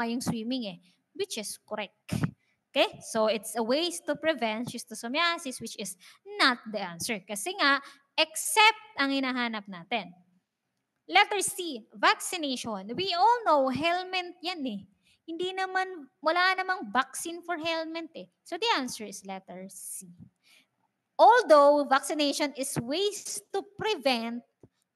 yung swimming eh, which is correct. Okay? So, it's a ways to prevent schistosomiasis, which is not the answer. Kasi nga, except ang hinahanap natin. Letter C, vaccination. We all know, helmet yan eh. Hindi naman, wala namang vaccine for helmet eh. So, the answer is letter C. Although, vaccination is ways to prevent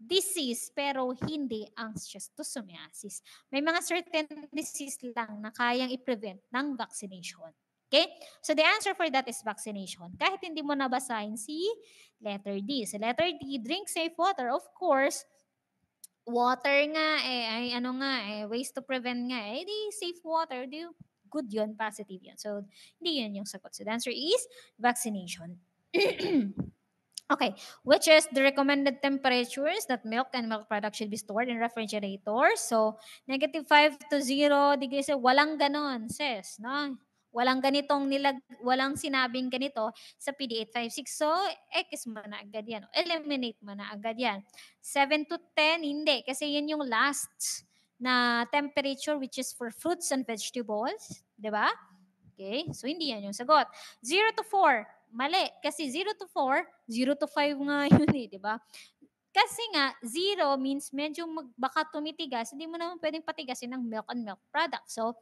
disease, pero hindi ang schistosomiasis. May mga certain disease lang na kayang i-prevent ng vaccination. Okay? So, the answer for that is vaccination. Kahit hindi mo nabasahin si letter D. Sa letter D, drink safe water. Of course, water nga ay ano nga ways to prevent nga di safe water, di good yun, positive yun. So, hindi yun yung sagot. So, the answer is vaccination. Okay, which is the recommended temperatures that milk and milk products should be stored in refrigerators. So, -5 to 0 degrees, walang ganon, sis, no? Walang ganitong walang sinabing ganito sa PD 856. So, X mo na agad yan. Eliminate mo na agad yan. 7 to 10, hindi. Kasi yun yung last na temperature which is for fruits and vegetables. Di ba? Okay? So, hindi yan yung sagot. 0 to 4, mali. Kasi 0 to 4, 0 to 5 nga yun eh, di ba? Kasi nga, 0 means medyo baka tumitigas, hindi mo naman pwedeng patigasin ng milk and milk product. So,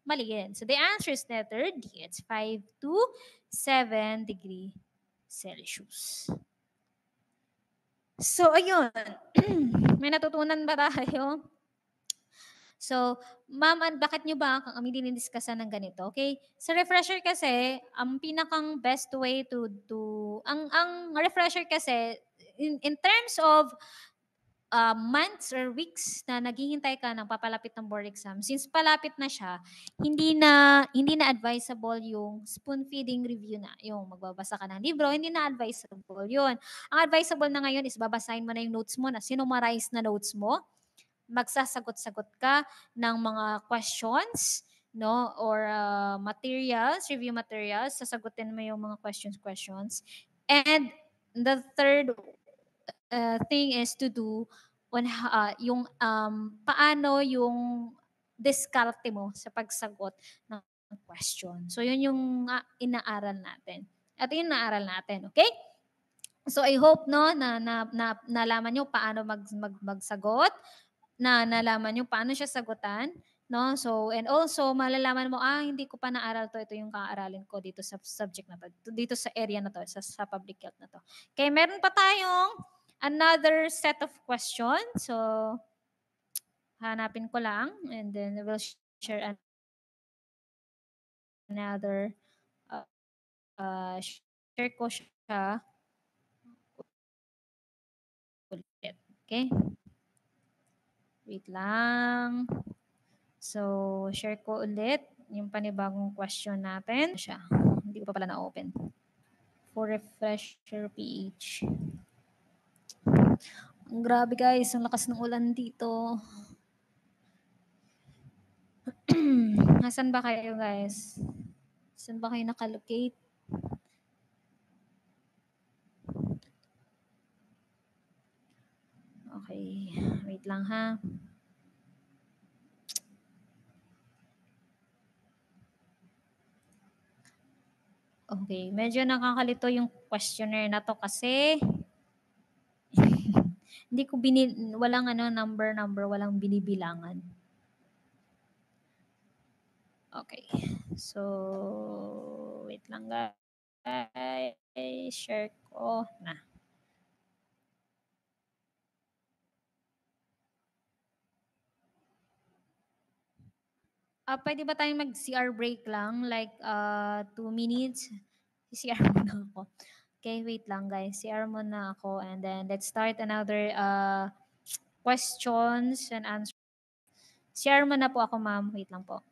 mali yan. So, the answer is letter D. It's 5 to 7 degree Celsius. So, ayun. May natutunan ba tayo? So, ma'am, bakit nyo ba kami dinidiscussa ng ganito? Okay? Sa refresher kasi, ang pinakang best way ang refresher kasi, in terms of months or weeks na naghihintay ka ng papalapit ng board exam, since palapit na siya, hindi na advisable yung spoon feeding review na, yung magbabasa ka ng libro, hindi na advisable yun. Ang advisable na ngayon is babasahin mo na yung notes mo, na sinummarize na notes mo, magsasagot-sagot ka ng mga questions, no, or review materials, sasagutin mo yung mga questions. And the third thing is to do on yung paano yung diskarte mo sa pagsagot ng question. So yun yung inaaral natin. At yun naaral natin, okay? So I hope nalaman nyo paano magsagot, nalaman nyo paano siya sagutan, no? So, and also, malalaman mo, hindi ko pa naaral to, ito yung kaaralin ko dito sa subject na to, dito sa area na to, sa public health na to. Okay, meron pa tayong another set of questions. So, hanapin ko lang, and then we'll share another, share ko siya ulit. Okay? Wait lang. So, share ko ulit yung panibagong question natin. Siya. Hindi ko pa pala na-open. For refresher PH. Ang grabe guys, ang lakas ng ulan dito. Nasaan ba kayo guys? Saan ba kayo nakalocate? Okay, wait lang ha. Okay, medyo nakakalito yung questionnaire na to kasi hindi ko walang number, walang binibilangan. Okay. So, wait lang guys. Share ko na. Pwede ba tayong mag-CR break lang? Like, 2 minutes? CR muna ako. Okay, wait lang guys. CR muna ako. And then, let's start another questions and answers. CR muna po ako, ma'am. Wait lang po.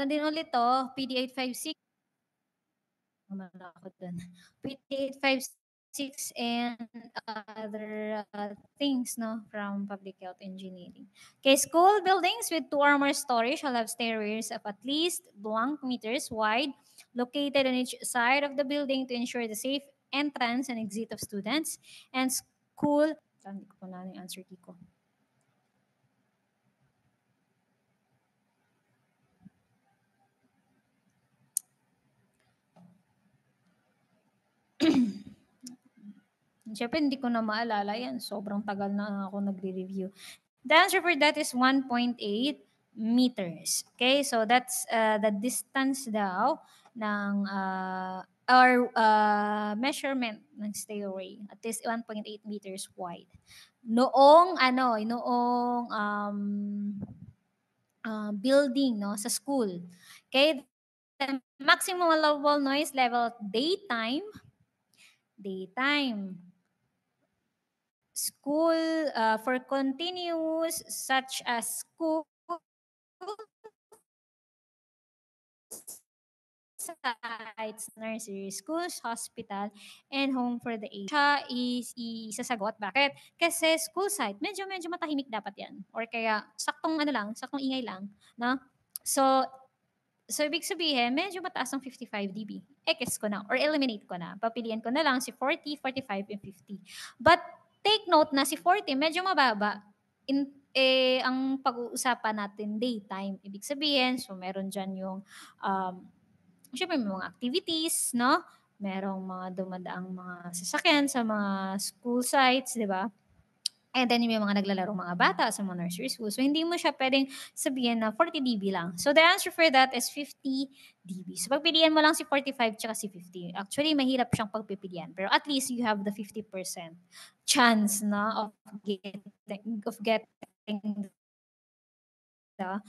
din ulit to, PD856. Ako dun. PD856 and other things, no, from public health engineering. Okay, school buildings with 2 or more stories shall have stairways of at least blank meters wide, located on each side of the building to ensure the safe entrance and exit of students. And school, hindi ko pa na yung answer ko. Siyempre, hindi ko na maalala yan. Sobrang tagal na ako nagre-review. The answer for that is 1.8 meters. Okay, so that's the distance daw ng or measurement ng stairway. At least 1.8 meters wide. Noong building, no, sa school. Okay, the maximum allowable noise level daytime school for continuous such as school sites, nursery, schools, hospital, and home for the aged. Siya is isasagot. Bakit? Kasi school site, medyo matahimik dapat yan. Or kaya, saktong saktong ingay lang. No? So, ibig sabihin, medyo mataas ang 55 dB. X ko na, or eliminate ko na. Papilian ko na lang si 40, 45, and 50. But, take note na si 40, medyo mababa. Ang pag-uusapan natin, daytime. Ibig sabihin, so meron dyan yung, syempre may mga activities, no? Merong mga dumadaang mga sasakyan sa mga school sites, di ba? And then may mga naglalaro mga bata sa mga nursery school. So hindi mo siya pwedeng sabihin na 40 dB lang. So the answer for that is 50 dB. So pagpilian mo lang si 45 tsaka si 50. Actually, mahirap siyang pagpipilian. Pero at least you have the 50% chance na of getting the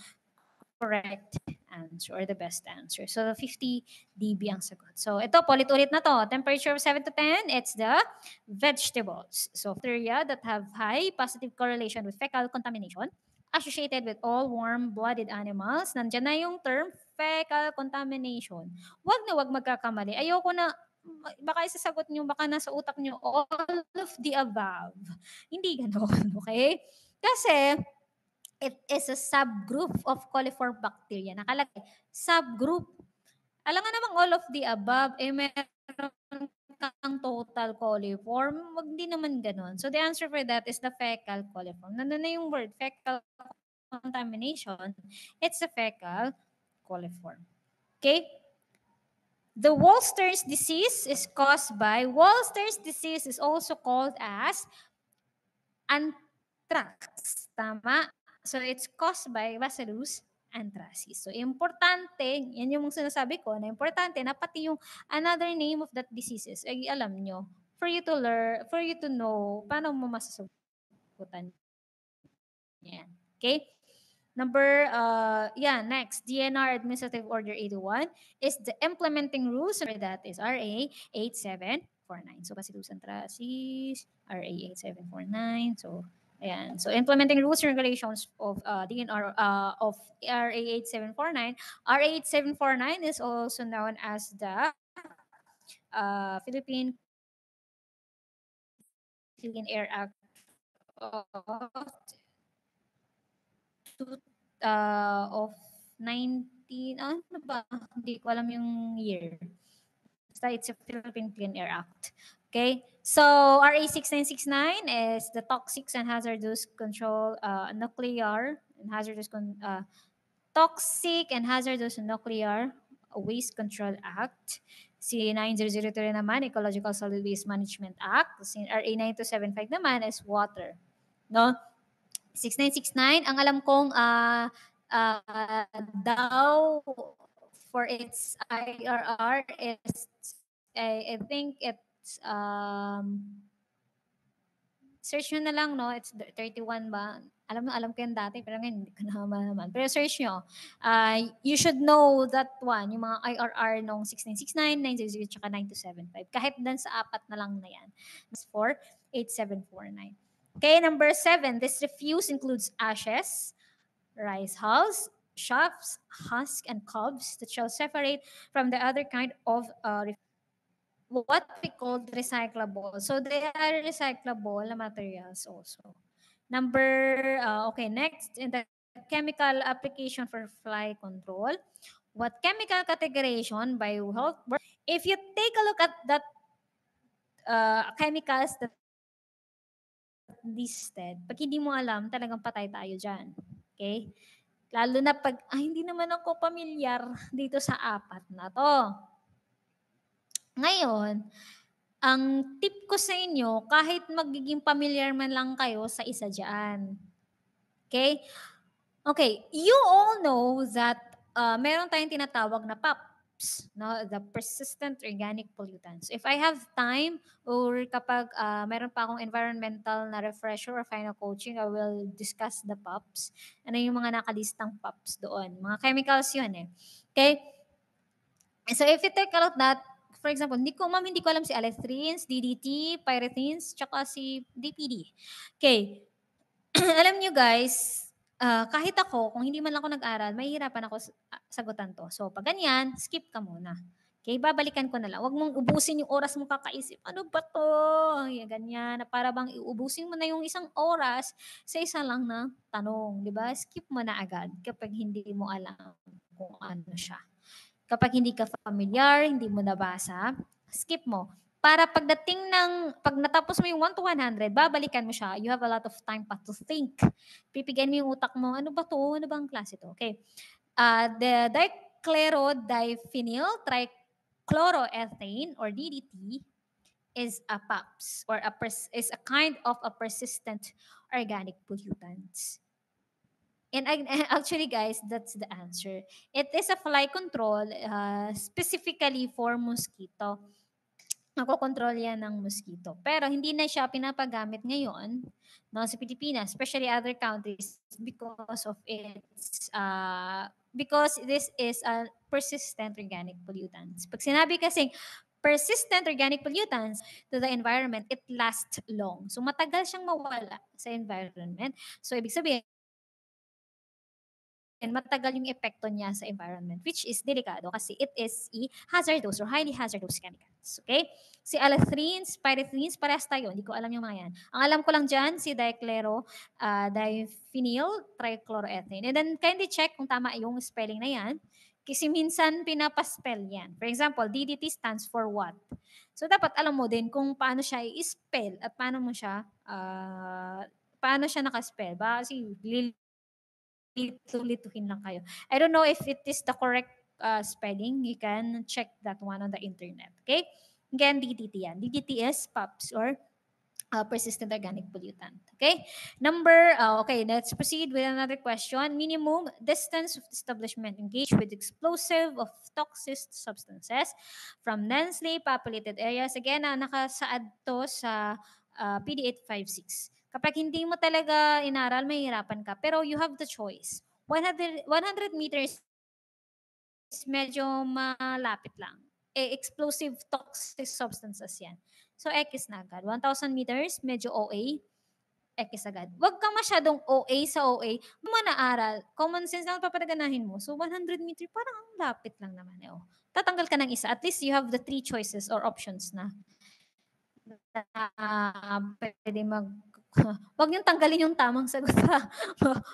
correct answer or the best answer. So 50 dB ang sagot. So ito, ulit na to. Temperature of 7 to 10, it's the vegetables. So bacteria that have high positive correlation with fecal contamination associated with all warm-blooded animals. Nandiyan na yung term fecal contamination. Wag magkakamali. Ayoko na, baka isasagot nyo, baka nasa utak nyo, all of the above. Hindi ganon, okay? Kasi, it is a subgroup of coliform bacteria. Nakalagay, subgroup. Alam nga namang all of the above, meron kang total coliform. Wag din naman ganun. So the answer for that is the fecal coliform. Nandun na yung word, fecal contamination. It's a fecal coliform. Okay? The Wolster's disease is caused by, Wolster's disease is also called as anthrax. Tama? So it's caused by Bacillus anthracis. So importante, yan yung sinasabi ko, na importante na pati yung another name of that diseases ay alam nyo for you to learn, for you to know paano mo masasagutan yan. Okay? Next, DNR Administrative Order 81 is the implementing rules. For that is RA 8749. So, Bacillus anthracis, RA 8749. So, ayan. So, implementing rules and regulations of DNR of RA 8749. RA 8749 is also known as the Philippine Clean Air Act of 19, ano ba? Hindi ko alam yung year. Basta it's a Philippine Clean Air Act. Okay? So, RA 6969 is the Toxics and Hazardous Control Toxic and Hazardous Nuclear Waste Control Act. Si 9003 naman, Ecological Solid Waste Management Act. Si RA 9275 naman is water. No? 6969, ang alam kong daw for its IRR is, I think it's, search nyo na lang, no? It's 31 ba? Alam ko yan dati, pero ngayon hindi ko na naman. Pero search nyo. You should know that one, yung mga IRR nung 6969, 900, tsaka 9275. Kahit dan sa apat na lang na yan. That's for 8749. Okay, number 7. This refuse includes ashes, rice hulls, shafts, husk, and cobs that shall separate from the other kind of what we call recyclable. So they are recyclable materials also. Next, in the chemical application for fly control, what chemical categorization by health? If you take a look at that chemicals that listed, pag hindi mo alam, talagang patay tayo dyan. Okay? Lalo na pag, hindi naman ako pamilyar dito sa apat na to. Ngayon, ang tip ko sa inyo, kahit magiging familiar man lang kayo sa isa dyan. Okay? Okay, you all know that meron tayong tinatawag na POPs, no? The persistent organic pollutants. If I have time or kapag meron pa akong environmental na refresher or final coaching, I will discuss the POPs. Ano yung mga nakalistang POPs doon? Mga chemicals yun eh. Okay? So if you take a look at that, for example, hindi ko alam si alethrins, DDT, pyrethrins, tsaka si DPD. Okay. Alam nyo guys, kahit ako, kung hindi man lang ako nag-aral, mahihirapan ako sagutan to. So, pag ganyan, skip ka muna. Okay, babalikan ko na lang. Huwag mong ubusin yung oras mo kakaisip. Ano ba to? Ganyan. Para bang iubusin mo na yung isang oras sa isa lang na tanong. Di ba? Skip mo na agad kapag hindi mo alam kung ano siya. Kapag hindi ka familiar, hindi mo nabasa, skip mo. Para pag natapos mo yung 1 to 100, babalikan mo siya. You have a lot of time pa to think. Pipigyan mo yung utak mo, ano ba to? Ano bang klase to? Okay. The dichlorodiphenil trichloroethane or DDT is a PAPS or is a kind of a persistent organic pollutant. And actually, guys, that's the answer. It is a fly control specifically for mosquito. Nakokontrol yan ng mosquito. Pero hindi na siya pinapagamit ngayon sa Pilipinas, especially other countries because this is a persistent organic pollutants. Pag sinabi kasing persistent organic pollutants to the environment, it lasts long. So matagal siyang mawala sa environment. So ibig sabihin, and matagal yung epekto niya sa environment, which is delikado kasi it is hazardous or highly hazardous chemicals. Okay? Si alethrins, pyrethrins, parehas tayo. Hindi ko alam yung mga yan. Ang alam ko lang dyan, si diphenyl trichloroethane. And then, kindly check kung tama yung spelling na yan. Kasi minsan pinapaspell yan. For example, DDT stands for what? So, dapat alam mo din kung paano siya i-spell at paano siya nakaspell. Ba, kasi lituhin lang kayo. I don't know if it is the correct spelling. You can check that one on the internet. Okay? Again, DDT yan. DDT is POPs or persistent organic pollutant. Okay? Okay, let's proceed with another question. Minimum distance of establishment engaged with explosive of toxic substances from densely populated areas. Again, nakasaad to sa PD 856. Kapag hindi mo talaga inaral, mahihirapan ka. Pero you have the choice. 100 meters medyo malapit lang. Explosive toxic substances yan. So, X na agad. 1,000 meters, medyo OA. X agad. Huwag kang masyadong OA sa OA. Manaaral. Common sense lang papadaganahin mo. So, 100 meters, parang ang lapit lang naman. Tatanggal ka ng isa. At least you have the 3 choices or options na pwede wag niyong tanggalin yung tamang sagot.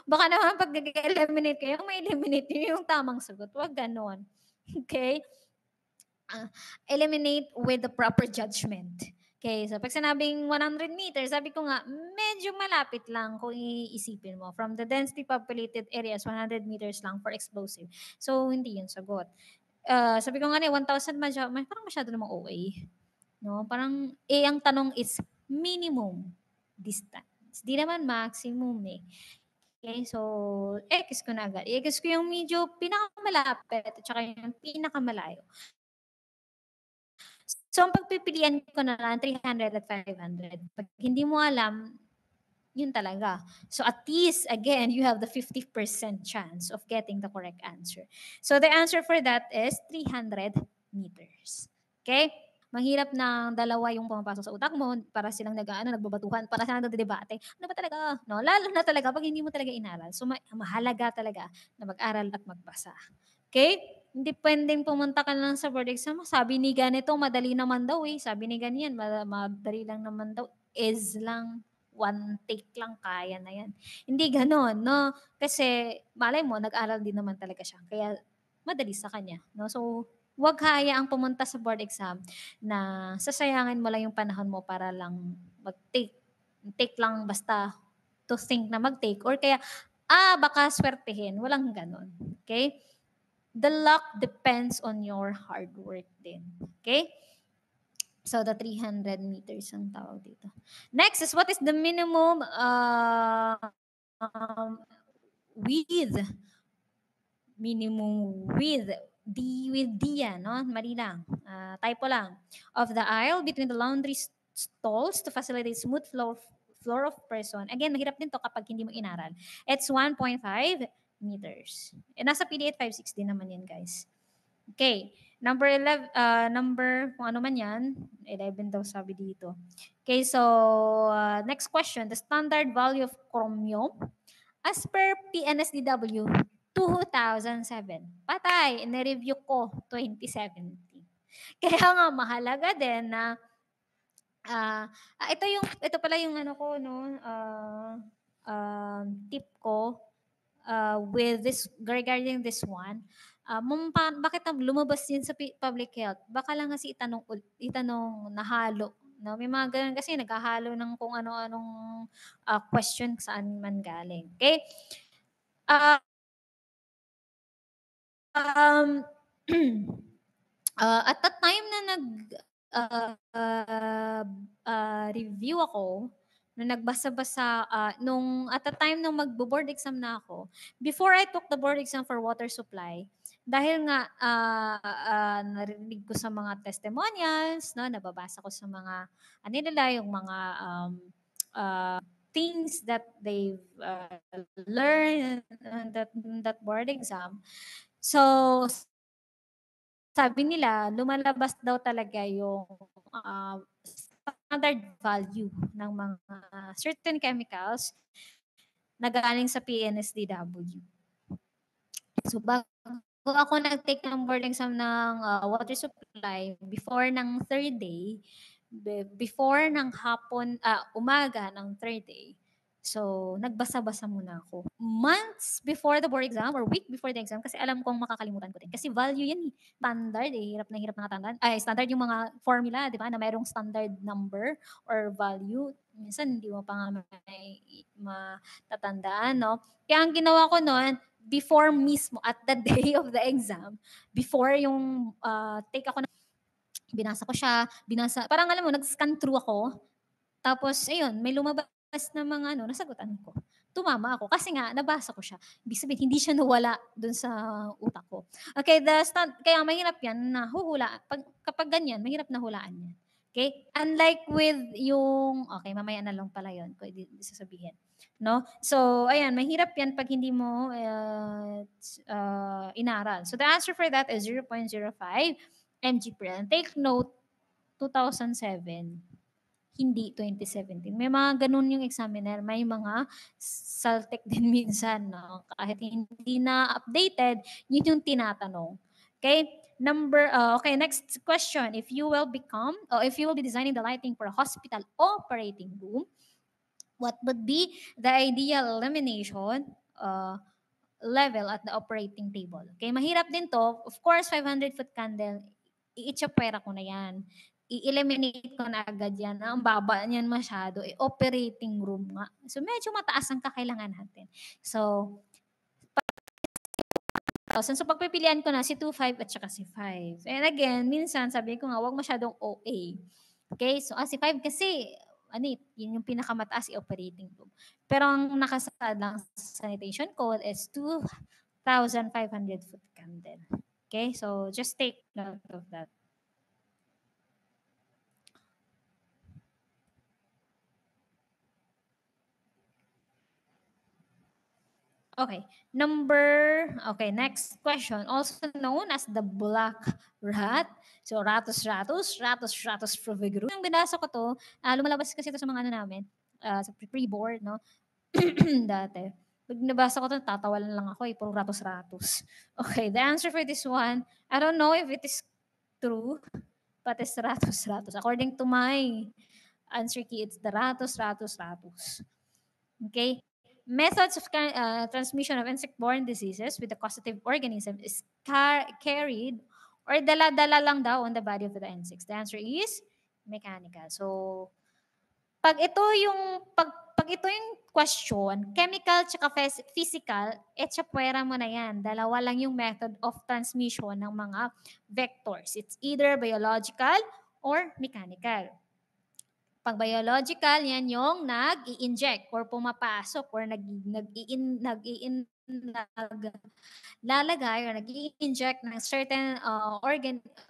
Baka naman pag nag-eliminate kayo, may eliminate niyo yung tamang sagot. Wag ganon. Okay? Eliminate with the proper judgment. Okay, so pag sinabing 100 meters, sabi ko nga, medyo malapit lang kung iisipin mo. From the densely populated areas, 100 meters lang for explosive. So, hindi yun sagot. Sabi ko nga 1,000, parang masyado namang OA. No? Parang, ang tanong is minimum distance. Di naman maximum eh. Okay, so, X ko na agad. X ko yung medyo pinakamalapit at saka yung pinakamalayo. So, ang pagpipilian ko na lang 300 at 500. Pag hindi mo alam, yun talaga. So, at least, again, you have the 50% chance of getting the correct answer. So, the answer for that is 300 meters. Okay? Mahirap na dalawa yung pumapasok sa utak mo para silang nagbabatuhan, para silang nagdedebate. Ano ba talaga, 'no? Lalo na talaga 'pag hindi mo talaga inaral. So, mahalaga talaga na mag-aral at magbasa. Okay. Hindi puwedeng pumunta ka lang sa board exam, sabi ni ganito madali naman daw, eh, sabi ni ganyan madali lang naman daw, is lang, one take lang kaya na 'yan. Hindi gano'n, 'no? Kasi malay mo nag-aral din naman talaga siya kaya madali sa kanya, 'no? So, 'wag hayaang pumunta sa board exam na sasayangin mo lang yung panahon mo para lang mag-take. Take lang basta to think na mag-take or kaya, baka swertehin, walang gano'n, okay. The luck depends on your hard work din, okay. So, the 300 meters ang tawag dito. Next is what is the minimum, um, width with D yan 'no, mali lang, typo lang, of the aisle between the laundry stalls to facilitate smooth floor of person. Again, mahirap din 'to kapag hindi mo inaral. It's 1.5 meters. Nasa PDA 5.6 din naman yan, guys. Okay, number kung ano man yan, 11 daw sabi dito. Okay, so, next question, the standard value of chromium as per PNSDW 2007. Patay, ni-review ko 2017. Kaya nga mahalaga din na, ito pala yung ano ko 'no, tip ko, with this regarding this one, bakit lumabas yun sa public health, baka lang kasi itanong nahalo 'no, may mga gano'n kasi naghahalo ng kung ano-anong, question saan man galing, okay. Ah, um, at the time na review ako, nung nagbasa-basa, nung at the time nung magbo-board exam na ako, before I took the board exam for water supply, dahil nga, narinig ko sa mga testimonials 'no, nababasa ko sa mga ano nila, yung mga, things that they've, learned on that board exam. So, sabi nila lumalabas daw talaga yung, standard value ng mga certain chemicals na galing sa PNSDW. So, bago ako nag-take ng board exam ng, water supply, before ng third day, before ng hapon, umaga ng third day, so nagbasa-basa muna ako. Months before the board exam or week before the exam kasi alam kong makakalimutan ko din. Kasi value yan, eh, standard, eh, hirap na tandaan. Ay, standard yung mga formula, 'di ba, na mayroong standard number or value. Minsan hindi mo pa nga matatandaan, 'no? Kaya ang ginawa ko nun, before mismo at the day of the exam, before yung, take ako binasa ko siya, parang alam mo nag-scan through ako, tapos ayun may lumabas na mga ano, nasagutan ko. Tumama ako kasi nga nabasa ko siya. Ibig sabihin hindi siya nawala dun sa utak ko. Okay, kaya mahirap 'yan na kapag ganyan mahirap na hulaan 'yan. Okay? Unlike with yung mamaya na lang pala 'yon ko sasabihin, 'no? So ayan, mahirap 'yan 'pag hindi mo, inaral. So the answer for that is 0.05 mg per liter. Take note, 2007, hindi 2017. May mga gano'n yung examiner, may mga saltek din minsan 'no, kahit hindi na updated, yun yung tinatanong. Okay. Okay, next question. If you will be designing the lighting for a hospital operating room, what would be the ideal illumination, level at the operating table? Okay, mahirap din 'to. Of course, 500-foot candle, iitsapwera ko na 'yan. I-eliminate ko na agad 'yan. Ang baba niyan masyado, eh, operating room nga. So, medyo mataas ang kakailangan natin. So, 1,000. So, pagpipilian ko na si 2.5 at saka si 5. And again, minsan sabi ko nga, 'wag masyadong OA. Okay? So, si 5 kasi ano, eh, yun yung pinakamataas, operating room. Pero ang nakasaad lang sa sanitation code is 2,500-foot candle. Okay? So, just take note of that. Okay, next question, also known as the black rat. So, ratus fruvigerus. Nang binasa ko to, lumalabas kasi ito sa mga ano namin, sa pre-board, no? Dati. Pag nabasa ko to, tatawalan lang ako, puro ratus. Okay, the answer for this one, I don't know if it is true, but it's ratus. According to my answer key, it's the ratus. Okay? Methods of transmission of insect-borne diseases with the causative organism is carried or dala-dala lang daw on the body of the insects. The answer is mechanical. So, pag ito yung question, chemical tsaka physical, etsapuera mo na yan. Dalawa lang yung method of transmission ng mga vectors. It's either biological or mechanical. Pag biological, yan yung nag-i-inject or pumapasok or lalagay or nag-i-inject ng certain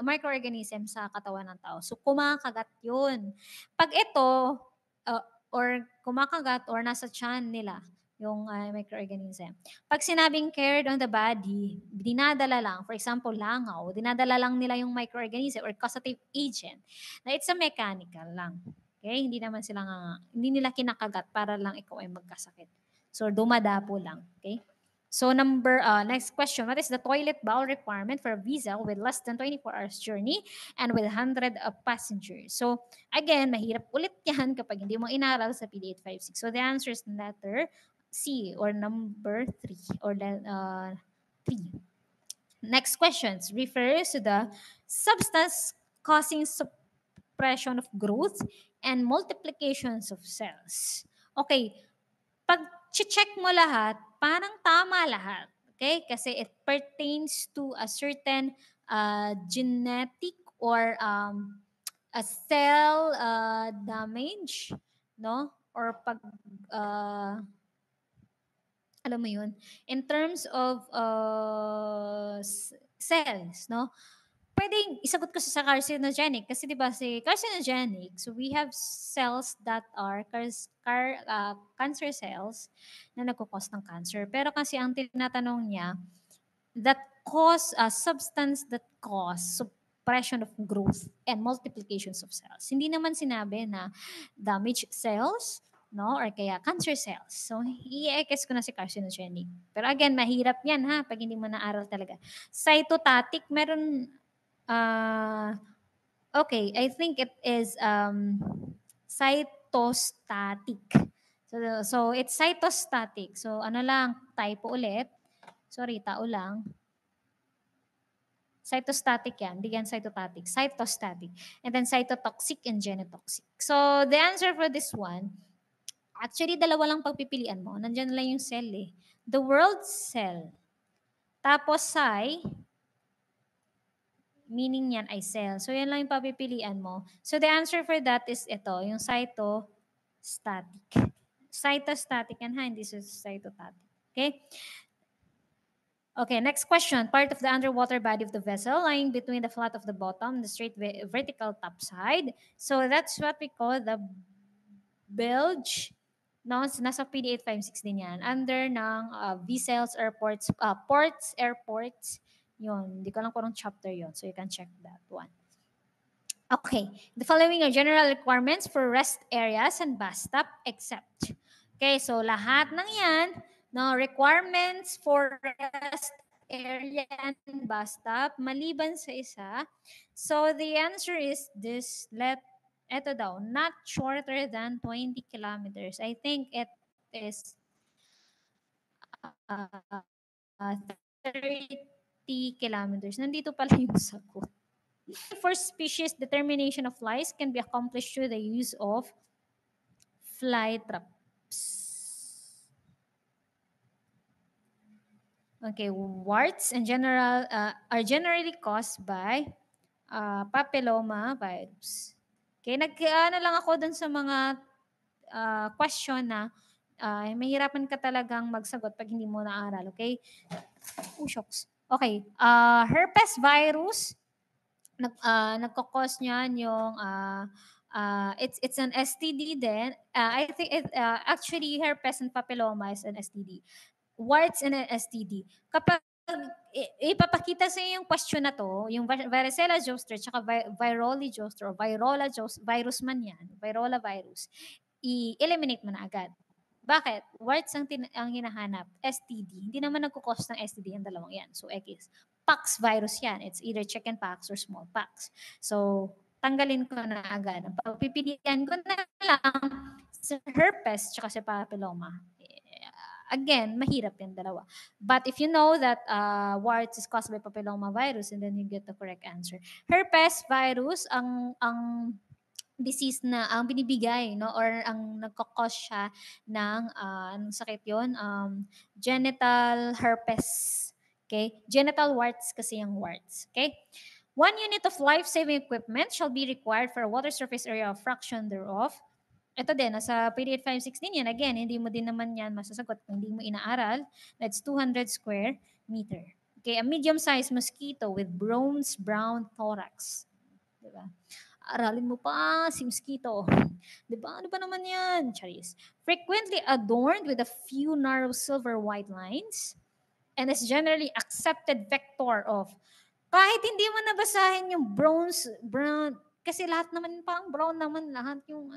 microorganism sa katawan ng tao. So, kumakagat yun. Pag ito, or kumakagat or nasa tiyan nila, yung microorganism. Pag sinabing carried on the body, dinadala lang, for example, langaw, dinadala lang nila yung microorganism or causative agent na it's a mechanical lang. Okay? Hindi nila kinakagat para lang ikaw ay magkasakit. So, dumadapo lang. Okay? So, next question. What is the toilet bowl requirement for a vessel with less than 24 hours journey and with 100 passengers? So, again, mahirap ulit yan kapag hindi mo inaral sa PD 856. So, the answer is letter C or number 3 or 3. Next questions refers to the substance causing suppression of growth and multiplications of cells. Okay, pag check mo lahat, parang tama lahat. Okay? Kasi it pertains to a certain genetic or a cell damage, no? Or pag alam mo yun, in terms of cells, no? Pwedeng isagot ko sa carcinogenic kasi 'di ba si carcinogenic, so we have cells that are cancer cells na nagko-cause ng cancer. Pero kasi ang tinatanong niya, that cause substance that cause suppression of growth and multiplications of cells. Hindi naman sinabi na damaged cells, no? Or kaya cancer cells. So, i-ekes ko na si carcinogenic. Pero again, mahirap yan ha, pag hindi mo naaral talaga. Cytostatic, meron, okay, I think it is cytostatic. So it's cytostatic. So, ano lang, typo ulit. Sorry, tao lang. Cytostatic yan. Hindi yan cytostatic. Cytostatic. And then cytotoxic and genotoxic. So, the answer for this one, actually, dalawa lang pagpipilian mo. Nandiyan lang yung cell eh. The world cell. Tapos meaning yan ay cell. So, yan lang yung papipilian mo. So, the answer for that is ito, yung cytostatic. Cytostatic yan ha, hindi cytostatic. Okay? Okay, next question. Part of the underwater body of the vessel lying between the flat of the bottom and the straight vertical top side. So that's what we call the bilge. No, nasa PD 856 din yan. Under ng vessels, ports, airports. Yun, hindi ko lang kung anong chapter yun. So you can check that one. Okay, the following are general requirements for rest areas and bus stop except. Okay, so lahat ng yan, no, requirements for rest area and bus stop, maliban sa isa. So the answer is this, eto daw, not shorter than 20 kilometers. I think it is uh, 30 kilometers. Nandito pala yung sagot. For species, determination of flies can be accomplished through the use of fly traps. Okay, warts in general are generally caused by papilloma virus. Okay, nag-ano lang ako dun sa mga question na mahirapan ka talagang magsagot pag hindi mo naaral. Okay? Oh, shocks. Okay, herpes virus, nagko-cause niyan yung it's an STD din. I think actually herpes and papilloma is an STD. warts and STD. Kapag ipapakita sa yung question na to, yung varicella zoster tsaka viroli zoster o virola virus man yan, virola virus, i-eliminate mo na agad. Bakit? Warts ang hinahanap. STD. Hindi naman nagkukos ng STD ang dalawang yan. So, X. Pox virus yan. It's either chickenpox or smallpox. So, tanggalin ko na agad. Ang pagpipilian ko na lang sa herpes tsaka sa papilloma. Again, mahirap yung dalawa. But if you know that warts is caused by papilloma virus, and then you get the correct answer. Herpes virus, ang disease na ang binibigay, no, or ang nagko-cause siya ng anong sakit 'yon, genital herpes. Okay? Genital warts kasi yung warts. Okay? 1 unit of life-saving equipment shall be required for a water surface area of fraction thereof. Ito din, nasa PD 8516 yan. Again, hindi mo din naman yan masasagot kung hindi mo inaaral. That's 200 square meter. Okay, a medium-sized mosquito with bronze brown thorax. Diba? Aralin mo pa si mosquito. Diba? Ano ba naman yan? Charis. Frequently adorned with a few narrow silver white lines and is generally accepted vector of, kahit hindi mo nabasahin yung brown, kasi lahat naman parang brown naman lahat yung,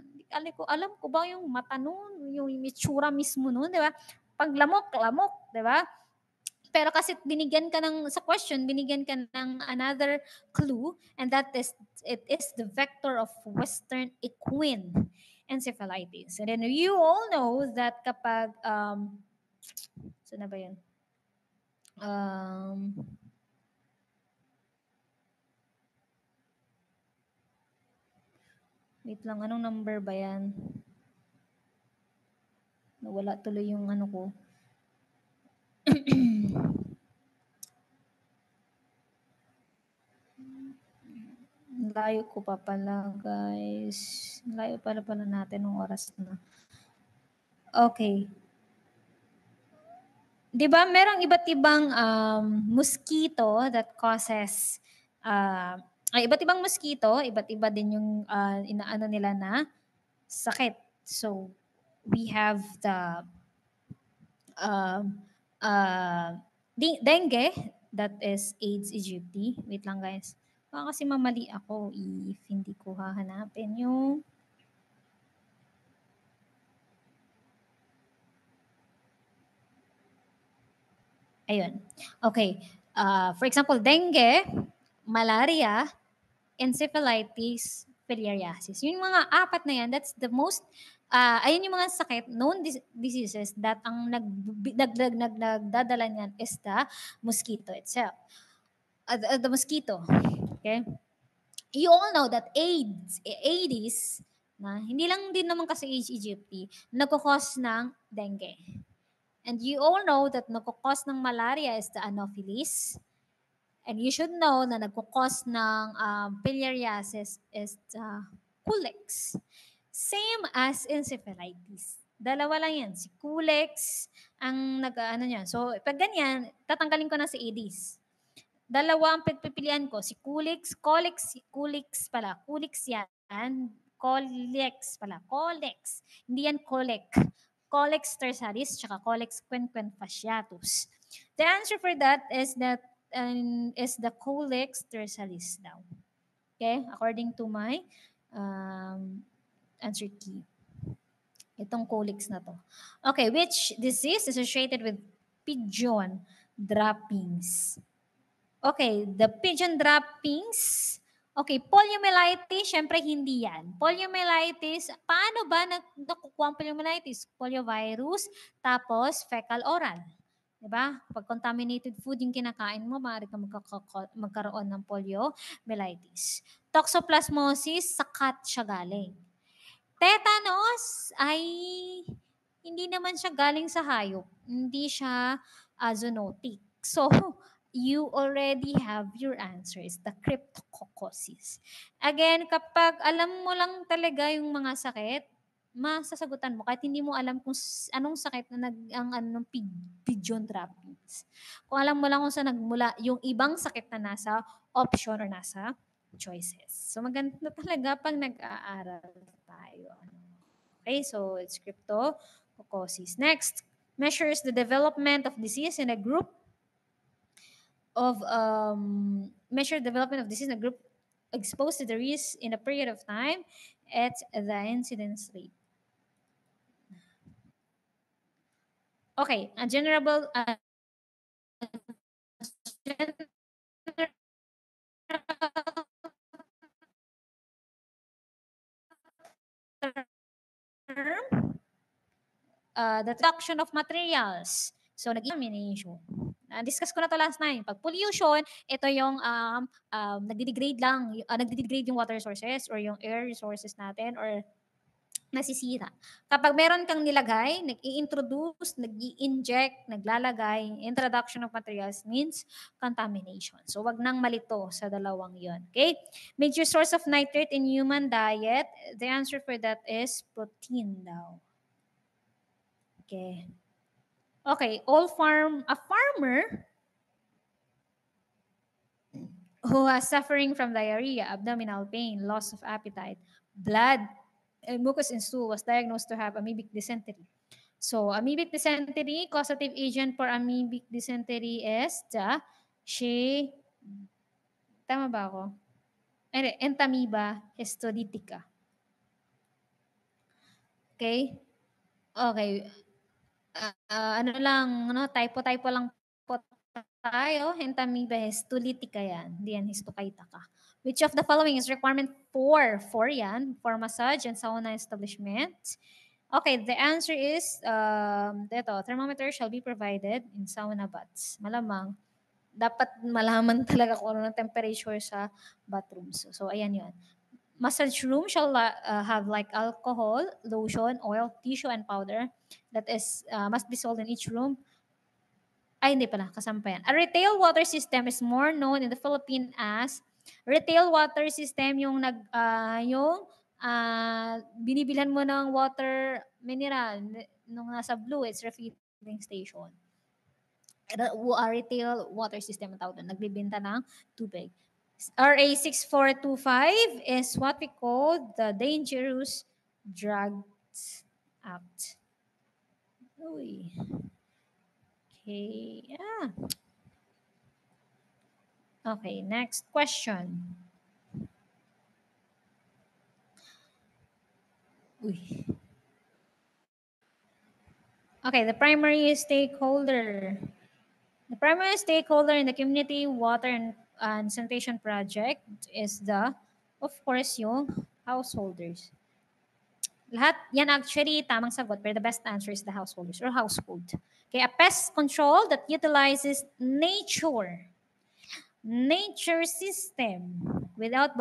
alam ko ba yung mata nun, yung itsura mismo nun, di ba? Pag lamok, di ba? Pero kasi binigyan ka ng, sa question, binigyan ka ng another clue, and that is, it is the vector of Western equine encephalitis. And then you all know that kapag, saan na ba yun? Wait lang, anong number ba yan? Nawala tuloy yung ano ko. Layo ko pa pala, guys. Layo pala natin ng oras na. Okay. Di ba merong iba't ibang mosquito that causes, iba't ibang mosquito, iba't iba din yung inaano nila na sakit. So, we have the dengue, that is Aedes aegypti. Wait lang guys. Baka kasi mamali ako if hindi ko hahanapin yung ayun. Okay. For example, dengue, malaria, encephalitis, filariasis. Yung mga apat na yan, that's the most, ayun yung mga sakit, known diseases that ang nagdadala niyan is the mosquito itself. The mosquito. Okay? You all know that Aedes, na hindi lang din naman kasi Aedes aegypti, nagkakos ng dengue. And you all know that nagkakos ng malaria is the Anopheles. And you should know na nagkakos ng filariasis is the Culex. Same as encephalitis. Dalawa lang yan. Si Culex ang nag-ano niyan. So, pag ganyan, tatanggalin ko na si Aedes. Dalawa ang pagpipilian ko. Si Culex pala. Culex yan. Colex pala. Colex. Hindi yan Colec. Colex tersalis, tsaka Colex quenquefasciatus. The answer for that is the Colex tersalis daw. Okay? According to my answer key. Itong Colex na to. Okay, which disease is associated with pigeon droppings? Okay, the pigeon droppings. Okay, poliomyelitis, syempre hindi yan. Poliomyelitis, paano ba nakukuha ang poliomyelitis? Poliovirus, tapos fecal oral. Diba? Pag contaminated food yung kinakain mo, maaari ka magkaroon ng poliomyelitis. Toxoplasmosis, sa cat siya galing. Tetanus ay hindi naman siya galing sa hayop. Hindi siya zoonotic. So, you already have your answers, the cryptococcosis. Again, kapag alam mo lang talaga yung mga sakit, masasagutan mo kahit hindi mo alam kung anong sakit na anong pigeon droppings. Kung alam mo lang kung saan nagmula yung ibang sakit na nasa option or nasa choices. So maganda talaga pag nag-aaral tayo. Okay, so it's cryptococcosis. Next, measures the development of disease in a group of measure development of disease in a group exposed to the risk in a period of time at the incidence rate. Okay, a general term, the reduction of materials. So, nag-examination. Na-discuss ko na to last time. Pag pollution, ito yung nagdi-degrade lang, nagdi-degrade yung water sources or yung air resources natin or nasisira. Kapag meron kang nilagay, nag-i-introduce, nag-i-inject, naglalagay, introduction of materials means contamination. So, wag nang malito sa dalawang yon. Okay? Major source of nitrate in human diet, the answer for that is protein daw. Okay. Okay, a farmer who is suffering from diarrhea, abdominal pain, loss of appetite, blood, and mucus in stool was diagnosed to have amoebic dysentery. So, amoebic dysentery, causative agent for amoebic dysentery is tama ba ako? Entamoeba histolytica. Okay? Okay. Typo lang po tayo. Entamoeba histolytica yan. Hindi yan histokaitaka. Which of the following is requirement for yan, for massage and sauna establishment? Okay, the answer is, thermometer shall be provided in sauna baths. Malamang, dapat malaman talaga kung ano ng temperature sa bathrooms. So ayan yun. Massage room shall have like alcohol, lotion, oil, tissue, and powder that is must be sold in each room. Ay, hindi pala, kasama yan. A retail water system is more known in the Philippines as retail water system, yung binibilhan mo ng water mineral nung nasa blue, it's refilling station. Retail water system ang tawag doon. Nagbibenta ng tubig. RA 6425 is what we call the Dangerous Drugs Act. Uy. Okay. Okay, next question. Uy. Okay, the primary stakeholder. The primary stakeholder in the community water and sanitation project is of course, yung householders. Lahat yan actually tamang sagot, but the best answer is the householders or household. Okay, a pest control that utilizes nature system without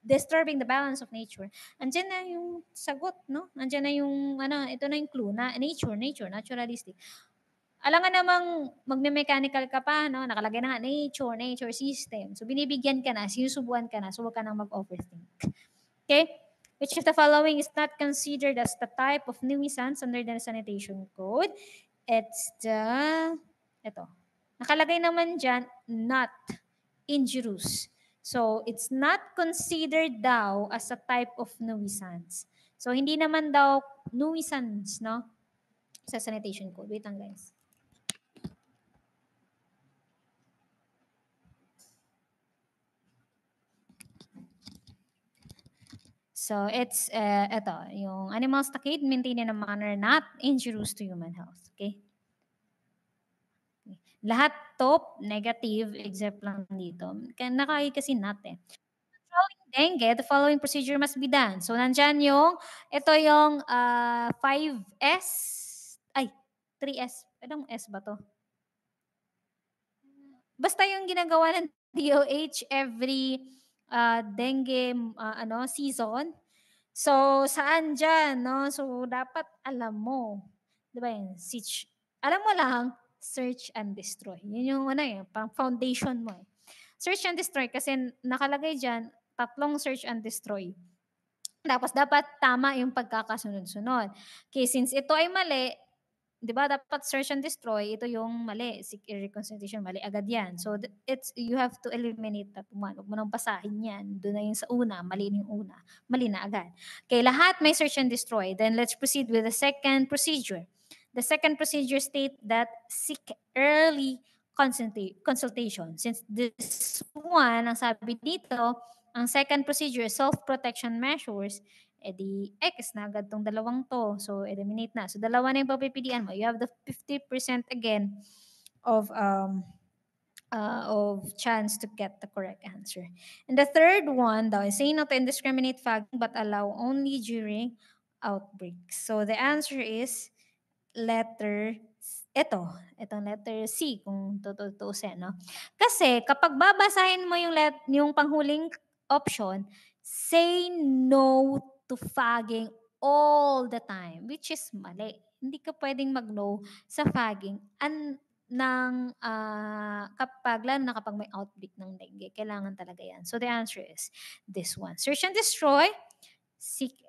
disturbing the balance of nature. Andiyan na yung sagot, no? Andiyan na yung, ito na yung clue na nature, naturalistic. Alangan namang magme-mechanical ka pa, no? Nakalagay na nga, nature system. So, binibigyan ka na, sinusubuan ka na, so huwag ka nang mag-overthink. Okay? Which of the following is not considered as the type of nuisance under the sanitation code? It's ito. Nakalagay naman dyan, not injurious. So, it's not considered daw as a type of nuisance. So, hindi naman daw nuisance, no? Sa sanitation code. Wait lang, guys. So, it's, ito, yung animal stockade maintained in a manner not injurious to human health. Okay? Lahat top, negative, except lang dito. Nakakay kasi not eh. Controlling dengue, the following procedure must be done. So, nandyan ito yung 5S, 3S. Anong S ba to? Basta yung ginagawa ng DOH every dengue season. So, saan dyan, no? So, dapat alam mo. Di ba yun? Alam mo lang, search and destroy. Yun yung pang foundation mo. Search and destroy kasi nakalagay dyan, 3 search and destroy. Tapos, dapat tama yung pagkakasunod-sunod. Okay, since ito ay mali, di ba, dapat search and destroy, ito yung mali. Seek reconstitution, mali agad yan. So, you have to eliminate that one. Huwag mo nang basahin yan. Doon na yung sa una, mali yung una. Mali na agad. Okay, lahat may search and destroy. Then, let's proceed with the second procedure. The second procedure state that seek early consultation. Since this one, ang sabi dito, ang second procedure, self-protection measures, edi X na agad tong dalawang to. So, eliminate na. So, dalawa na yung papipilian mo. You have the 50% again of chance to get the correct answer. And the third one daw is say no to indiscriminate fagging but allow only during outbreaks. So the answer is itong letter C kung tutuusin, no? Kasi kapag babasahin mo yung panghuling option, say no to fagging all the time, which is mali. Hindi ka pwedeng mag-no sa fagging lalo na kapag may outbreak ng dengue. Kailangan talaga yan. So the answer is this one. Search and destroy, seek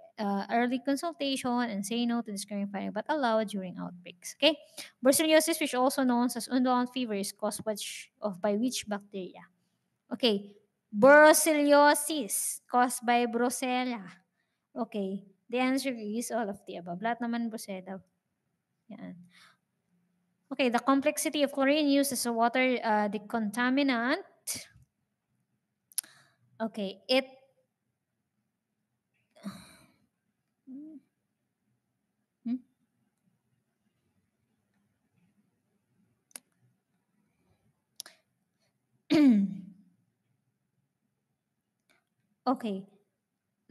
early consultation, and say no to discriminating but allow during outbreaks. Okay? Brucellosis, which also known as unbound fever, is caused by which bacteria? Okay. Brucellosis, caused by Brucella. Okay. The answer is all of the above. Lahat naman Brucella. Yan. Okay, the complexity of chlorine used as a water decontaminant. Okay, okay.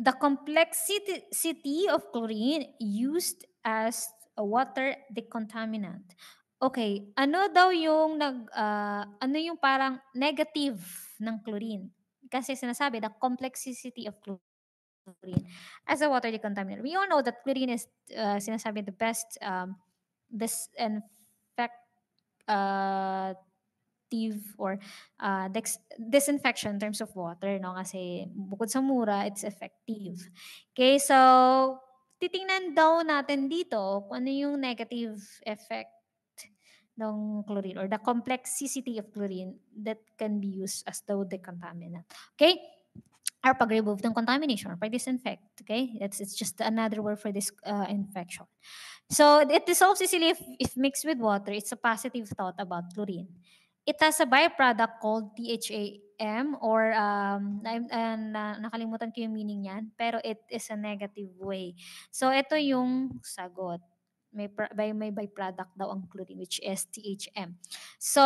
The complexity of chlorine used as a water decontaminant. Okay, ano daw yung ano yung parang negative ng chlorine? Kasi sinasabi the complexity of chlorine as a water decontaminant. We all know that chlorine is sinasabi the best or disinfection in terms of water, no? Kasi bukod sa mura, it's effective. Okay, so titingnan daw natin dito kung ano yung negative effect ng chlorine or the complexity of chlorine that can be used as the decontaminant. Okay? Or pag-remove ng contamination or pag-disinfect. Okay? It's just another word for this infection. So it dissolves easily if mixed with water. It's a positive thought about chlorine. It has a byproduct called THAM or nakalimutan ko yung meaning niyan, pero it is a negative way. So ito yung sagot. May byproduct daw ang chlorine, which is THM. So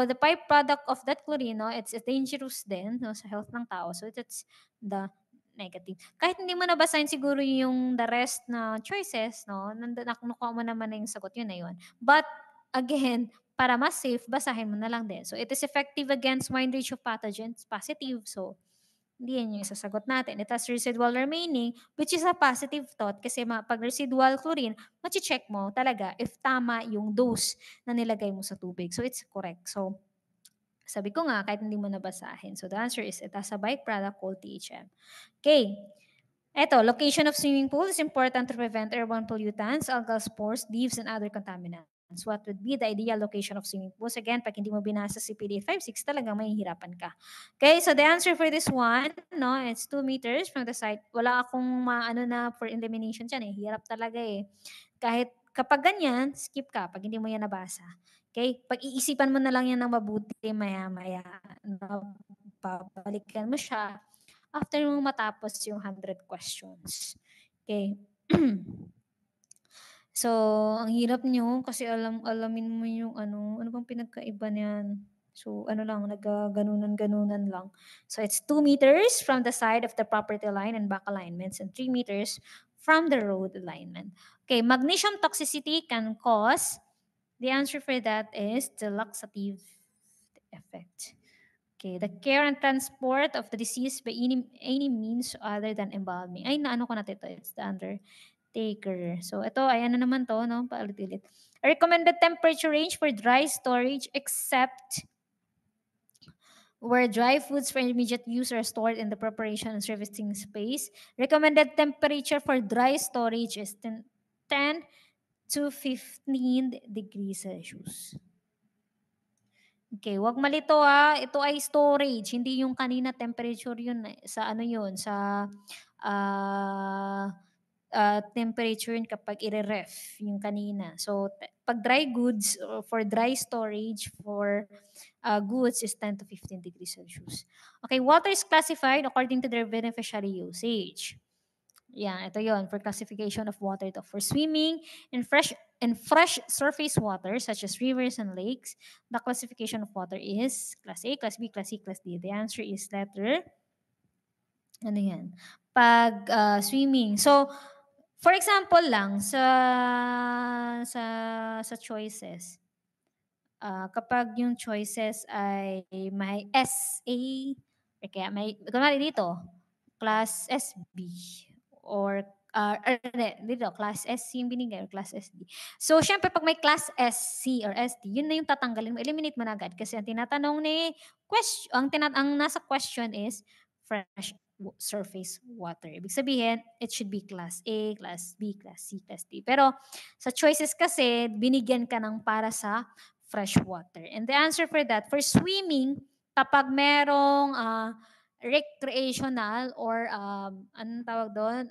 the byproduct of that chlorine, no, it's dangerous din, no, sa health ng tao. So that's the negative. Kahit hindi mo nabasahin siguro yung the rest na choices, no, nakuha mo naman na yung sagot, yun na yun. But again, para mas safe, basahin mo na lang din. So it is effective against wide range of pathogens, positive. So hindi yan yung isasagot natin. It has residual remaining, which is a positive thought kasi pag residual chlorine, machi-check mo talaga if tama yung dose na nilagay mo sa tubig. So it's correct. So sabi ko nga, kahit hindi mo nabasahin. So the answer is it has a byproduct called THM. Okay. Eto, location of swimming pool is important to prevent airborne pollutants, algal spores, leaves, and other contaminants. What would be the ideal location of swimming pools? Again, pag hindi mo binasa si PD 5-6, talagang mahihirapan ka. Okay, so the answer for this one, no, it's 2 meters from the site. Wala akong maano na for elimination dyan eh. Hirap talaga eh. Kahit kapag ganyan, skip ka pag hindi mo yan nabasa. Okay? Pag-iisipan mo na lang yan ng mabuti maya-maya. No? Babalikan mo siya after mo matapos yung 100 questions. Okay? So, ang hirap nyo kasi alamin mo yung ano bang pinagkaiba niyan? So, ano lang, ganunan lang. So, it's 2 meters from the side of the property line and back alignments and 3 meters from the road alignment. Okay, magnesium toxicity can cause, the answer for that is the laxative effect. Okay, the care and transport of the disease by any means other than embalming. Ay, naano ko na ito. It's the undertaker. So, ito, ay ano naman to, no? Paulit-ulit. A recommended temperature range for dry storage except where dry foods for immediate use are stored in the preparation and servicing space. Recommended temperature for dry storage is 10 to 15 degrees Celsius. Okay, wag malito ito ay storage, hindi yung kanina temperature yun sa ano yun, sa temperature yun kapag i-ref yung kanina. So, pag dry goods, for dry storage, for goods is 10 to 15 degrees Celsius. Okay, water is classified according to their beneficiary usage. Yeah, ito yon for classification of water. Ito for swimming and fresh surface water such as rivers and lakes. The classification of water is class A, class B, class C, class D. The answer is letter ano yan? Pag swimming. So, for example lang sa sa choices. Kapag yung choices ay may SA, or kaya may, kunwari dito, class SB, or hindi, dito, class S yung binigay, or class SD. So, syempre, pag may class SC or SD, yun na yung tatanggalin mo, eliminate mo na agad. Kasi ang tinatanong ni question, ang nasa question is fresh surface water. Ibig sabihin, it should be class A, class B, class C, class D. Pero sa choices kasi, binigyan ka ng para sa fresh water. And the answer for that, for swimming, kapag merong recreational or anong tawag doon?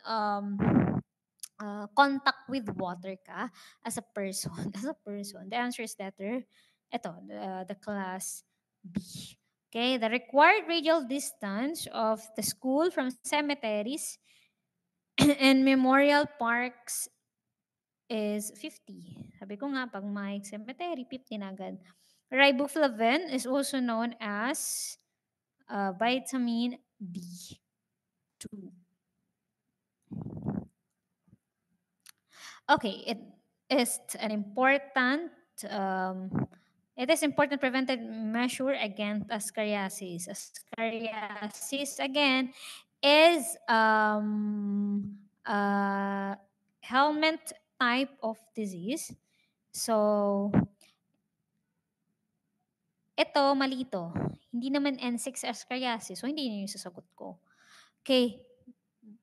Contact with water ka as a person. As a person. The answer is letter, ito, the class B. Okay, the required radial distance of the school from cemeteries and memorial parks is 50. Sabi ko nga, pag may cemetery, 50 na agad. Riboflavin is also known as vitamin D2. Okay, um, it is important preventive measure against ascariasis. Ascariasis again is helmet type of disease. So, ito, malito. Hindi naman N6 ascariasis. So, hindi yun yung sasagot ko. Okay.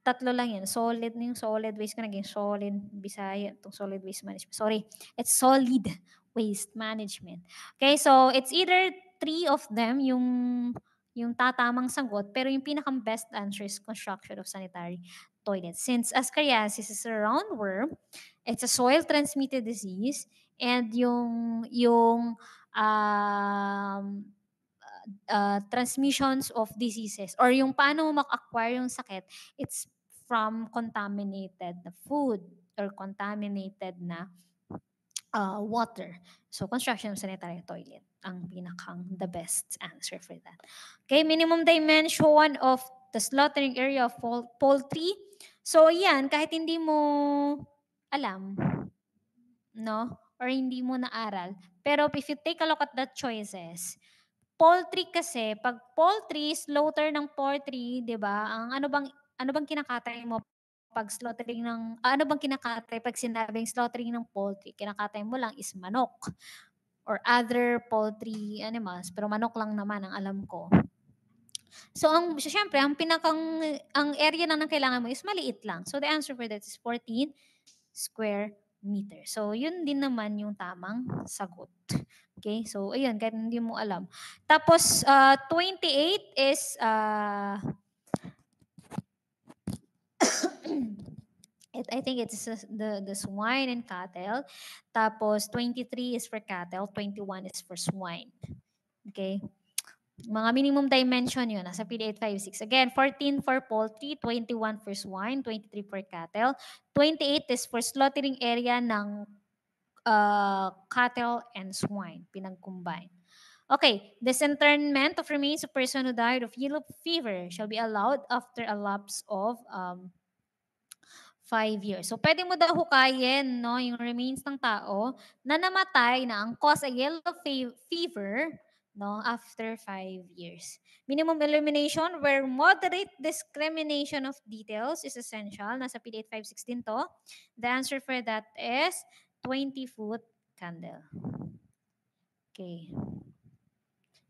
Tatlo lang yan. Solid, yung solid waste ko naging solid, Bisaya, itong solid waste management. Sorry, it's solid waste management. Okay, so it's either three of them, yung tatamang sagot, pero yung pinakang best answer is construction of sanitary toilets. Since ascariasis is a roundworm, it's a soil-transmitted disease, and yung transmissions of diseases or yung paano mo mak-acquire yung sakit, it's from contaminated na food or contaminated na water. So, construction of sanitary toilet ang pinakang the best answer for that. Okay, minimum dimension of the slaughtering area of poultry. So, yan, kahit hindi mo alam, no? Or hindi mo naaral. Pero if you take a look at the choices, poultry kasi, pag poultry, slaughter ng poultry, 'di ba? Ano bang kinakatay mo pag slaughtering ng ano bang kinakatay pag sinabing slaughtering ng poultry? Kinakatay mo lang is manok or other poultry animals, pero manok lang naman ang alam ko. So syempre ang area lang ng kailangan mo is maliit lang. So the answer for that is 14 square meter. So yun din naman yung tamang sagot. Okay? So ayun, kahit hindi mo alam. Tapos 28 is I think it's the swine and cattle. Tapos 23 is for cattle, 21 is for swine. Okay? Mga minimum dimension yun, nasa PD 856. Again, 14 for poultry, 21 for swine, 23 for cattle, 28 is for slaughtering area ng cattle and swine, pinag-combine. Okay, disinterment of remains of person who died of yellow fever shall be allowed after a lapse of 5 years. So, pwede mo daw hukayin, no, yung remains ng tao na namatay na ang cause ay yellow fever, no, after 5 years. Minimum elimination where moderate discrimination of details is essential. Nasa PD 8516 to. The answer for that is 20-foot candle. Okay.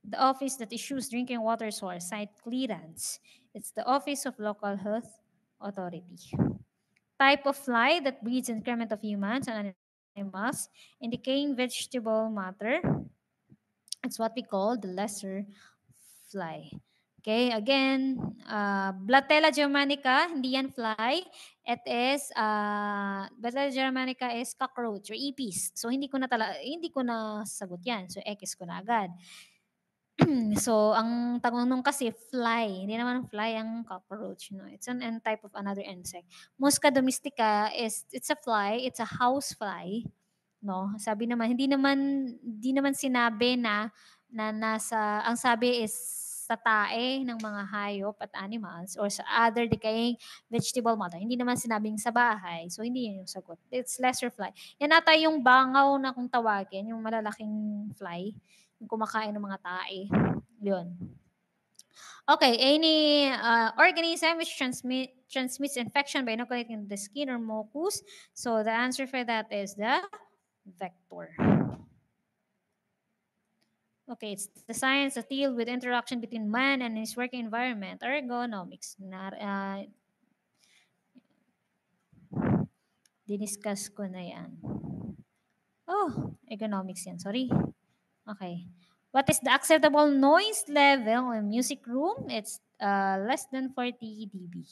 The office that issues drinking water source site clearance. It's the Office of Local Health Authority. Type of fly that breeds in excrement of humans and animals in decaying vegetable matter. It's what we call the lesser fly. Okay, again, Blatella germanica, hindi yan fly. It is, Blatella germanica is cockroach or ipis. So, hindi ko na sagot yan. So, X ko na agad. So, ang tanong kasi fly. Hindi naman fly ang cockroach. No? It's an type of another insect. Musca domestica it's a fly. It's a house fly. No? Sabi naman, hindi naman sinabi ang sabi is sa tae ng mga hayop at animals or sa other decaying vegetable matter. Hindi naman sinabing sa bahay. So, hindi yun yung sagot. It's lesser fly. Yan ata yung bangaw na kung tawagin, yung malalaking fly, yung kumakain ng mga tae. Yun. Okay, any organism which transmits infection by inoculating the skin or mucus. So, the answer for that is the vector. Okay, it's the science that deal with interaction between man and his working environment, ergonomics. Diniscuss ko na yan. Oh, ergonomics yan, sorry. Okay. What is the acceptable noise level in music room? It's less than 40 dB.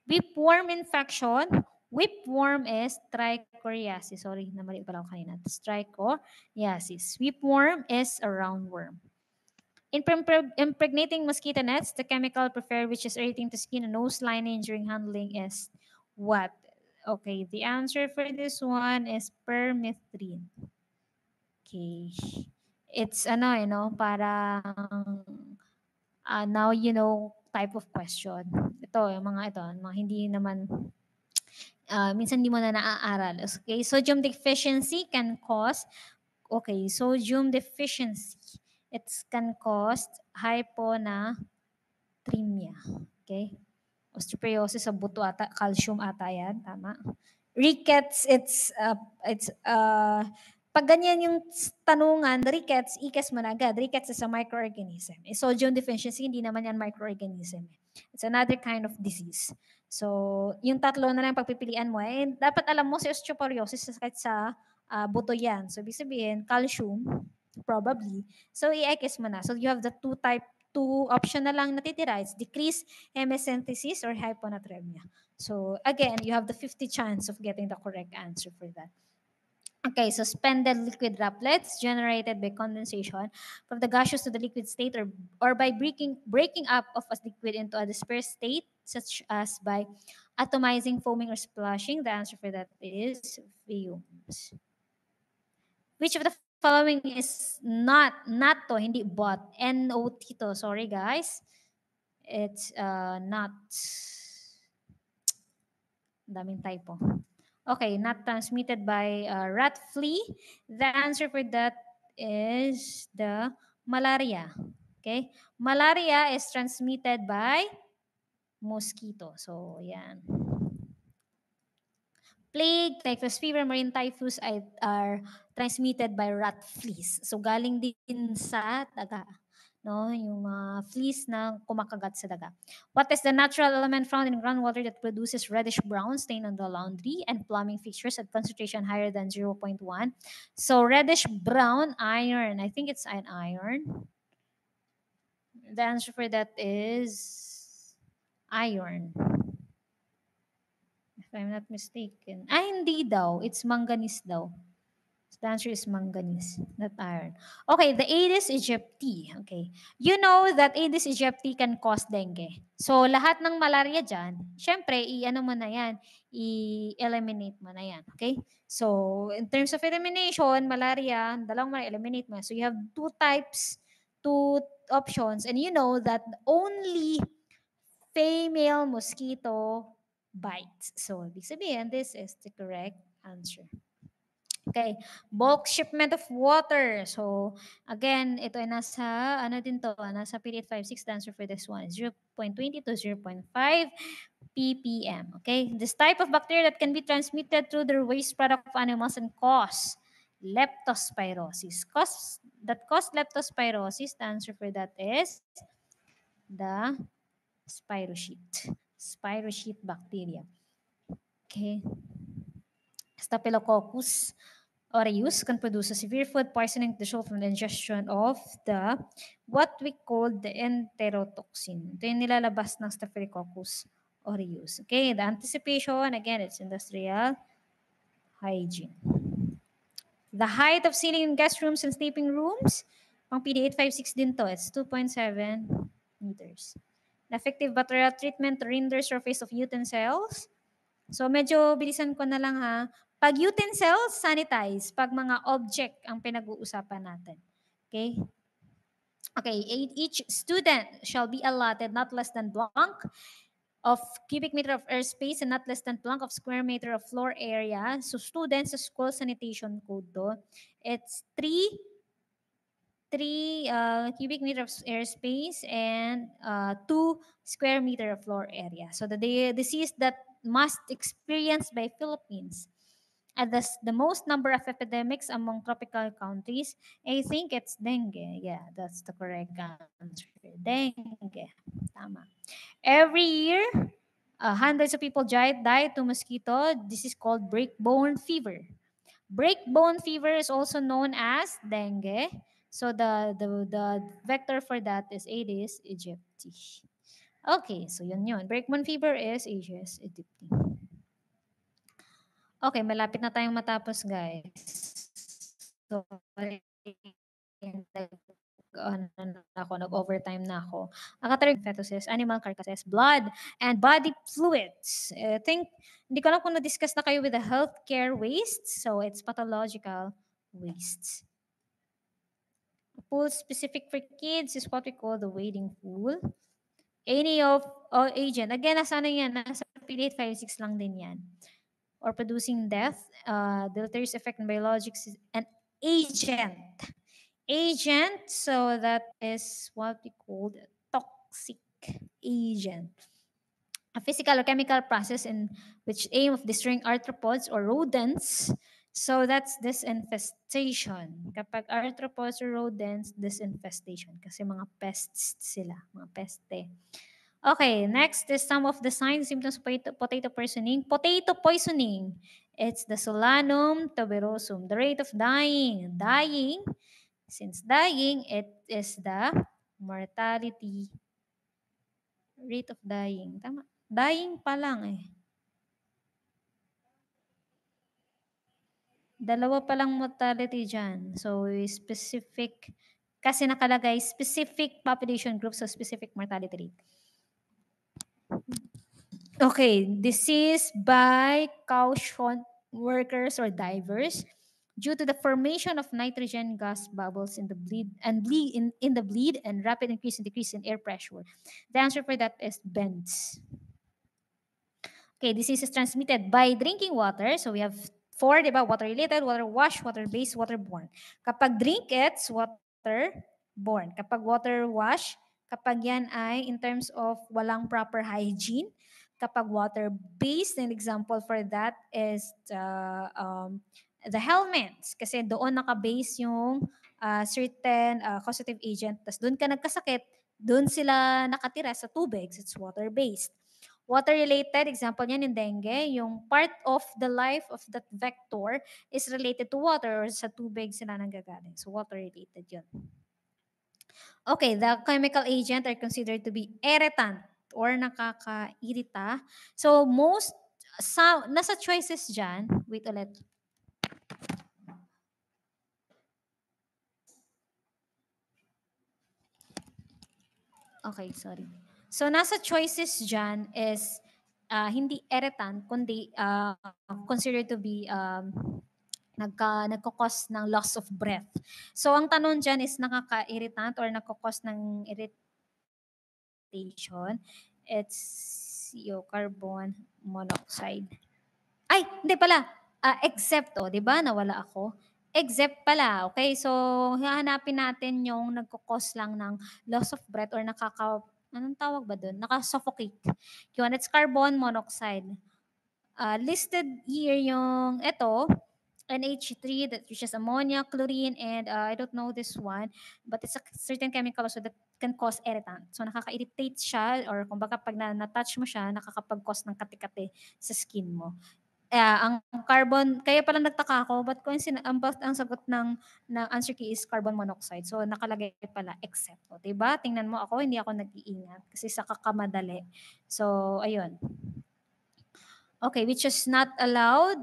Whipworm infection. Whipworm is trichoriasis. Sorry, namali pala ako kanina. Trichoriasis. Whipworm is a roundworm. In impregnating mosquito nets, the chemical preferred which is irritating to skin and nose lining during handling is what? Okay, the answer for this one is permethrin. Okay. It's parang now you know type of question. Ito, yung mga hindi naman minsan hindi mo na naaaral. Okay, sodium deficiency can cause sodium deficiency. It can cause hyponatremia. Okay? Osteoporosis sa buto ata, calcium ata yan, tama. Rickets, pag ganyan yung tanungan, rickets, ikes mo na agad. Rickets is a microorganism. Sodium deficiency, hindi naman yan microorganism. It's another kind of disease. So, yung tatlo na lang pagpipilian mo, dapat alam mo si osteoporosis kahit sa buto yan. So, ibig sabihin, calcium, probably. So, i-ikes mo na. So, you have the two option na lang natitira. It's decreased hemosynthesis or hyponatremia. So, again, you have the 50 chance of getting the correct answer for that. Okay, suspended liquid droplets generated by condensation from the gaseous to the liquid state or by breaking up of a liquid into a dispersed state, such as by atomizing, foaming, or splashing. The answer for that is fumes. Which of the following is not to, hindi but, N-O-T to. Sorry, guys. It's not. Daming typo. Okay, not transmitted by rat flea. The answer for that is the malaria. Okay? Malaria is transmitted by mosquito. So, yan. Plague, typhus fever, marine typhus are transmitted by rat fleas. So, galing din sa daga. No, yung fleas na kumakagat sa daga. What is the natural element found in groundwater that produces reddish brown stain on the laundry and plumbing fixtures at concentration higher than 0.1? So reddish brown, iron. I think it's an iron. The answer for that is iron. If I'm not mistaken. Hindi daw. It's manganese daw. The answer is manganese, not iron. Okay, the Aedes aegypti. Okay. You know that Aedes aegypti can cause dengue. So, lahat ng malaria dyan, syempre, mo na yan, i-eliminate mo na yan. Okay? So, in terms of elimination, malaria, dalawang eliminate mo. So, you have two options, and you know that only female mosquito bites. So, ibig sabihin, this is the correct answer. Okay, bulk shipment of water. So, again, ito ay nasa, nasa period 5.6. The answer for this one is 0.20 to 0.5 ppm. Okay, this type of bacteria that can be transmitted through the waste product of animals and cause leptospirosis. That cause leptospirosis, the answer for that is the spirochete bacteria. Okay, Staphylococcus Overuse can produce a severe food poisoning result from the ingestion of the what we call the enterotoxin. Ito yung nilalabas ng Staphylococcus aureus. Okay, the anticipation, again, it's industrial hygiene. The height of ceiling in guest rooms and sleeping rooms, pang PD 856 din to, it's 2.7 meters. The effective bacterial treatment to render surface of utensils. So medyo bilisan ko na lang ha. Pag utensils, sanitize. Pag mga object ang pinag-uusapan natin. Okay? Okay, each student shall be allotted not less than blank of cubic meter of airspace and not less than blank of square meter of floor area. So students, sa school sanitation code do, it's 3 cubic meter of airspace and 2 square meter of floor area. So the disease that must experienced by Philippines at the most number of epidemics among tropical countries, I think it's dengue. Yeah, that's the correct answer. Dengue. Tama. Every year, hundreds of people die to mosquito. This is called breakbone fever. Breakbone fever is also known as dengue. So the vector for that is Aedes aegypti. Okay, so yun. Breakbone fever is Aedes aegypti. Okay, malapit na tayong matapos, guys. So, nag-overtime na ako. Ang katarang fetuses, animal carcasses, blood, and body fluids. I think, hindi ko alam kung na-discuss na kayo with the healthcare waste. So, it's pathological waste. A pool specific for kids is what we call the wading pool. Any of agent. Again, nasa PD856 lang din yan. Or producing death, deleterious effect on biologics, an agent. Agent, so that is what we call a toxic agent. A physical or chemical process in which aim of destroying arthropods or rodents. So that's disinfestation. Kapag arthropods or rodents, disinfestation. Kasi mga pests sila, mga peste. Okay, next is some of the signs, symptoms of potato poisoning. Potato poisoning, it's the Solanum tuberosum. The rate of dying. Since dying, it is the mortality rate of dying. Tama. Dying pa lang eh. Dalawa pa lang mortality dyan. So, specific, kasi nakalagay specific population groups, so specific mortality rate. Okay, disease by caution workers or divers due to the formation of nitrogen gas bubbles in the bleed and rapid increase and decrease in air pressure. The answer for that is bends. Okay, disease is transmitted by drinking water. So we have 4, di ba? Water-related, water wash, water-based, waterborne. Kapag drink, it's waterborne. Kapag water wash, kapag yan ay in terms of walang proper hygiene. Kapag water-based, an example for that is the helmets. Kasi doon naka-base yung certain causative agent. Tapos doon ka nagkasakit, doon sila nakatira sa tubig. It's water-based. Water-related, example niyan in dengue, yung part of the life of that vector is related to water or sa tubig sila nanggagaling. So water-related yun. Okay, the chemical agent are considered to be irritant or nakakairita. So nasa choices dyan, wait ulit. Okay, sorry. So nasa choices dyan is hindi irritant, kundi considered to be nagkakos ng loss of breath. So ang tanong dyan is nakaka-irritant or nagkakos ng irritation. It's CO carbon monoxide. Ay, hindi pala. Except, di ba? Nawala ako. Except pala, okay? So, hahanapin natin yung nagkukos lang ng loss of breath or anong tawag ba doon? Nakasuffocate. Yun, it's carbon monoxide. Listed here yung NH3, which is ammonia, chlorine, and I don't know this one, but it's a certain chemical also that can cause irritant. So, nakaka-irritate siya or kumbaga pag na-touch mo siya, nakakapag-cause ng kati-kati sa skin mo. ang carbon, kaya pala nagtaka ako, ba't ko ang sagot ng answer key is carbon monoxide. So, nakalagay pala except. O, diba? Tingnan mo ako, hindi ako nag-iingat kasi sa kakamadali. So, ayun. Okay, which is not allowed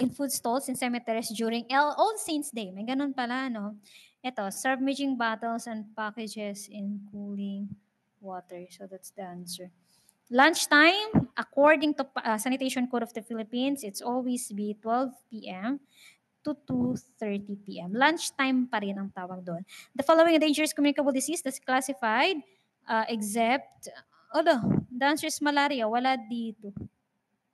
in food stalls in cemeteries during All Saints Day. May ganun pala, no? Ito, submerging bottles and packages in cooling water. So, that's the answer. Lunchtime, according to Sanitation Code of the Philippines, it's always be 12 p.m. to 2:30 p.m. Lunchtime pa rin ang tawag doon. The following dangerous communicable disease that's classified except, the answer is malaria. Wala dito.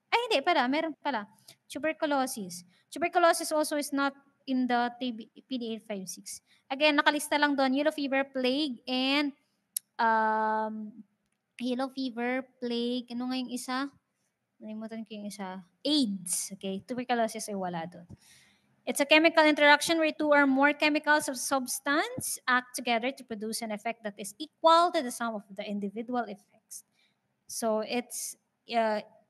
Ay, hindi pala. Meron pala. Tuberculosis. Tuberculosis also is not in the PD856. Again, nakalista lang doon, yellow fever, plague, and um, yellow fever, plague, ano nga yung isa? Nalimutan ko yung isa. AIDS. Okay, tuberculosis ay wala doon. It's a chemical interaction where two or more chemicals of substance act together to produce an effect that is equal to the sum of the individual effects. So, it's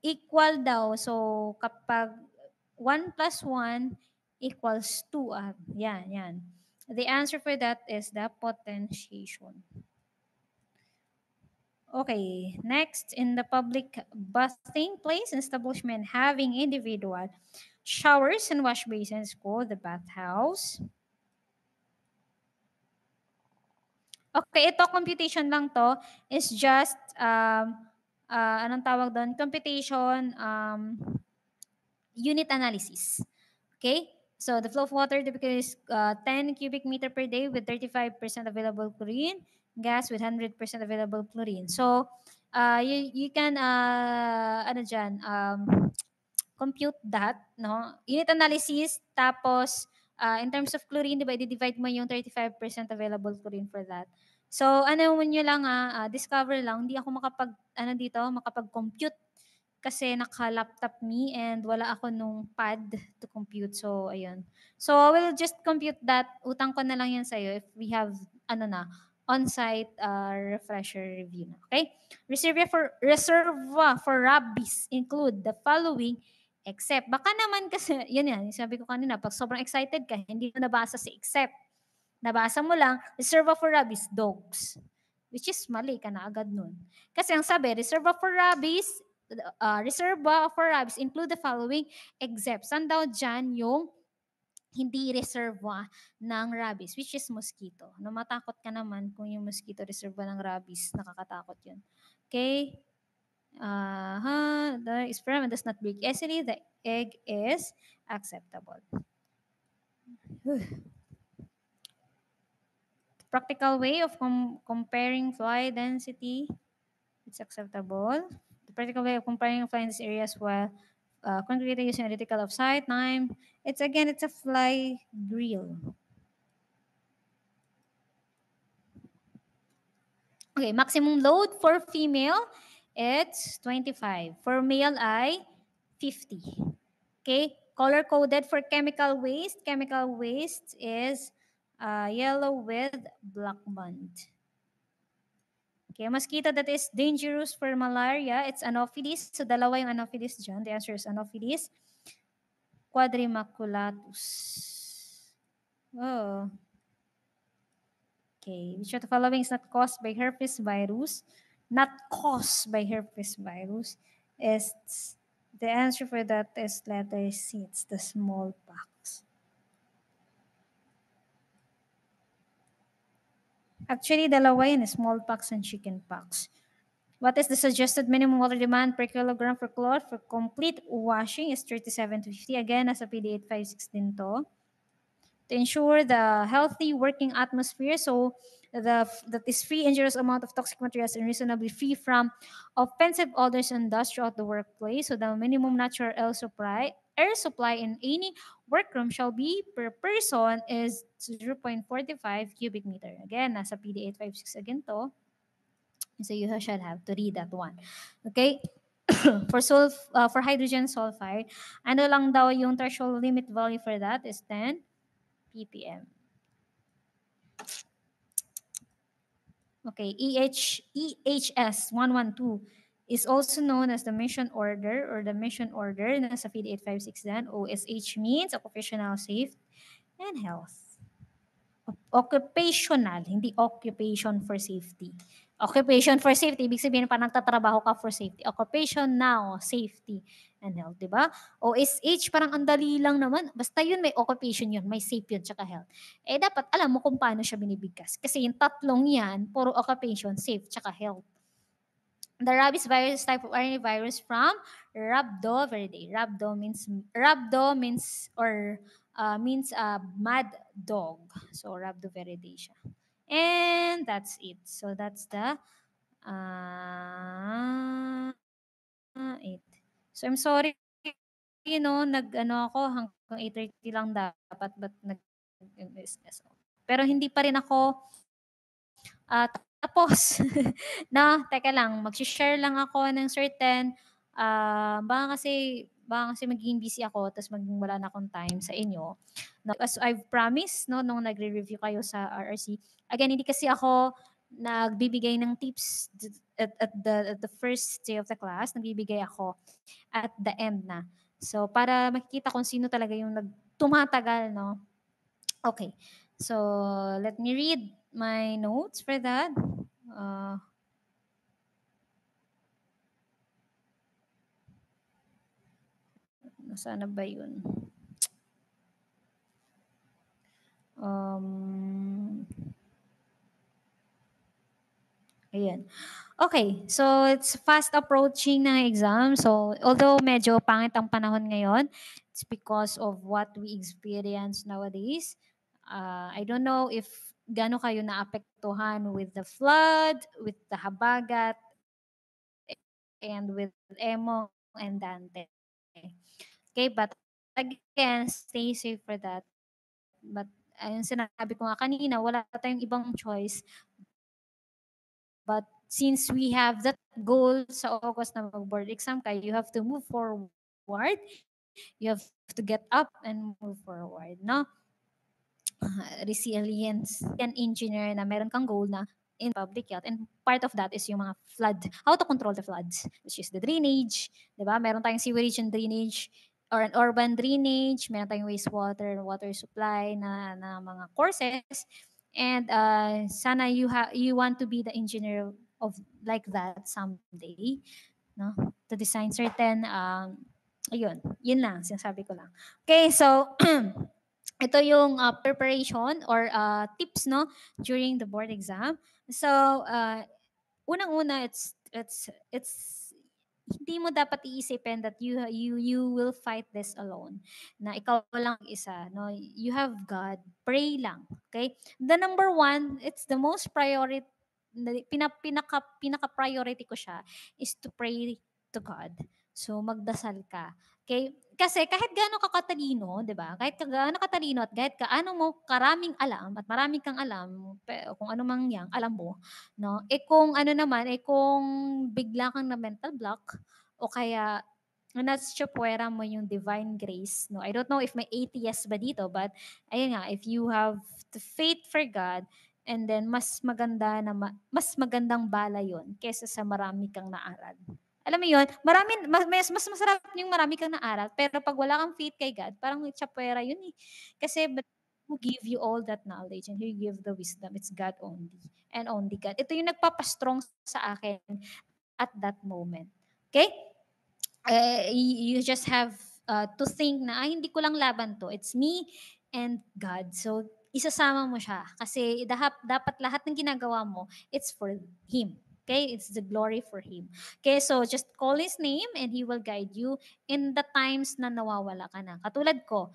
equal daw. So, kapag 1 plus 1 equals 2. Yan. The answer for that is the potentiation. Okay, next, in the public bathing place and establishment having individual showers and wash basins called the bathhouse. Okay, ito computation lang to is just anong tawag doon? Computation unit analysis. Okay? So the flow of water typically is 10 cubic meter per day with 35% available chlorine, gas with 100% available chlorine. So you can compute that, no? Unit analysis, tapos in terms of chlorine, di ba, i-divide mo yung 35% available chlorine for that. So, ano mo nyo lang, discover lang, hindi ako makapag-compute kasi naka-laptop me and wala ako nung pad to compute. So, ayun. So, I will just compute that. Utang ko na lang yan sa'yo if we have, on-site refresher review na. Okay? Reserva for rabies include the following except. Baka naman kasi, yun yan, sabi ko kanina, pag sobrang excited ka, hindi mo nabasa si except. Nabasa mo lang, reserva for rabies, dogs. Which is mali ka na agad nun. Kasi ang sabi, reserva for rabies include the following except. Saan daw dyan yung hindi reserva ng rabies, which is mosquito. No, matakot ka naman kung yung mosquito reserva ng rabies, nakakatakot yun. Okay? The sperm does not break easily. The egg is acceptable. Practical way of comparing fly density, it's acceptable. The practical way of comparing fly in these areas while concretely using analytical of sight, time, it's a fly grill. Okay, maximum load for female, it's 25. For male ay 50. Okay, color coded for chemical waste. Chemical waste is yellow with black band. Okay, mosquito that is dangerous for malaria, it's Anopheles. So dalawa yung Anopheles dyan. The answer is Anopheles quadrimaculatus. Oh. Okay, which of the following is not caused by herpes virus? Not caused by herpes virus. The answer for that is letter C. It's the smallpox. Actually, dalawa yun, smallpox and chickenpox. What is the suggested minimum water demand per kilogram for cloth for complete washing is 37 to 50. Again, nasa PD856 din to. To ensure the healthy working atmosphere, so that is free injurious amount of toxic materials and reasonably free from offensive odors and dust throughout the workplace. So the minimum natural air supply in any workroom shall be per person is 0.45 cubic meter. Again, nasa PD856 again to. So you shall have to read that one. Okay? For hydrogen sulfide, ano lang daw yung threshold limit value for that is 10 ppm. Okay, EHS 112 is also known as the mission order or the mission order na sa PhilHealth 856 dan. OSH means occupational safety and health. Occupational, hindi occupation for safety. Occupation for safety, ibig sabihin pa nagtatrabaho ka for safety. Occupation now, safety and health, di ba? OSH, parang ang dali lang naman. Basta yun, may occupation yun, may safe yun, tsaka health. Eh, dapat alam mo kung paano siya binibigkas. Kasi yung tatlong yan, puro occupation, safe, tsaka health. The rabies virus type of RNA virus from Rhabdoviridae. Rhabdo means mad dog. So Rhabdoviridae siya. And that's it. So that's the it. So I'm sorry, ako hanggang 8:30 lang dapat but pero hindi pa rin ako tapos. No, teka lang, mag-share lang ako ng certain, baka kasi magiging busy ako tapos maging wala na akong time sa inyo. No, as I've promised, no, nung nagre-review kayo sa RRC, again, hindi kasi ako nagbibigay ng tips at the first day of the class, nagbibigay ako at the end na. So, para makikita kung sino talaga yung tumatagal, no? Okay. So, let me read my notes for that. Nasaan na ba yun? Ayan. Okay, so it's fast approaching na exam. So, although medyo pangit ang panahon ngayon, it's because of what we experience nowadays. I don't know if gaano kayo naapektuhan with the flood, with the habagat, and with Emo and Dante. Okay, but again, stay safe for that. But ayun sinabi ko nga kanina, wala tayong ibang choice. But since we have that goal sa August na mag-board exam kayo, you have to move forward. You have to get up and move forward, no? Resilience and engineer na meron kang goal na in public health. And part of that is yung mga flood, how to control the floods, which is the drainage, di ba? Meron tayong sewerage and drainage or an urban drainage, meron tayong wastewater, water supply na mga courses. And sana you want to be the engineer of like that someday, no? To design certain ayun, yun lang, sinasabi ko lang. Okay, so ito yung preparation or tips, no, during the board exam. So unang-una, it's hindi mo dapat iisipin that you will fight this alone, na ikaw lang isa, no? You have God, pray lang, okay? The number one, it's the most priority, pinaka priority ko siya is to pray to God. So magdasal ka, okay? Kasi kahit gaano ka katalino, 'di ba? Kahit gaano katalino at kahit kaano mo karaming alam at marami kang alam, kung ano mang 'yang alam mo, no? Kung ano naman, kung bigla kang na mental block o kaya natsopwera mo yung divine grace, no? I don't know if may ATS ba dito, but ayun nga, if you have the faith for God, and then mas magandang bala yon kaysa sa marami kang naaral. Alam mo yun, mas masarap yung marami kang naaral, pero pag wala kang faith kay God, parang tsapwera yun eh. Kasi who give you all that knowledge and who give the wisdom, it's God only and only God. Ito yung nagpapastrong sa akin at that moment. Okay? You just have to think na, hindi ko lang laban to. It's me and God. So, isasama mo siya. Kasi dapat lahat ng ginagawa mo, it's for Him. Okay? It's the glory for Him. Okay? So, just call His name and He will guide you in the times na nawawala ka na. Katulad ko,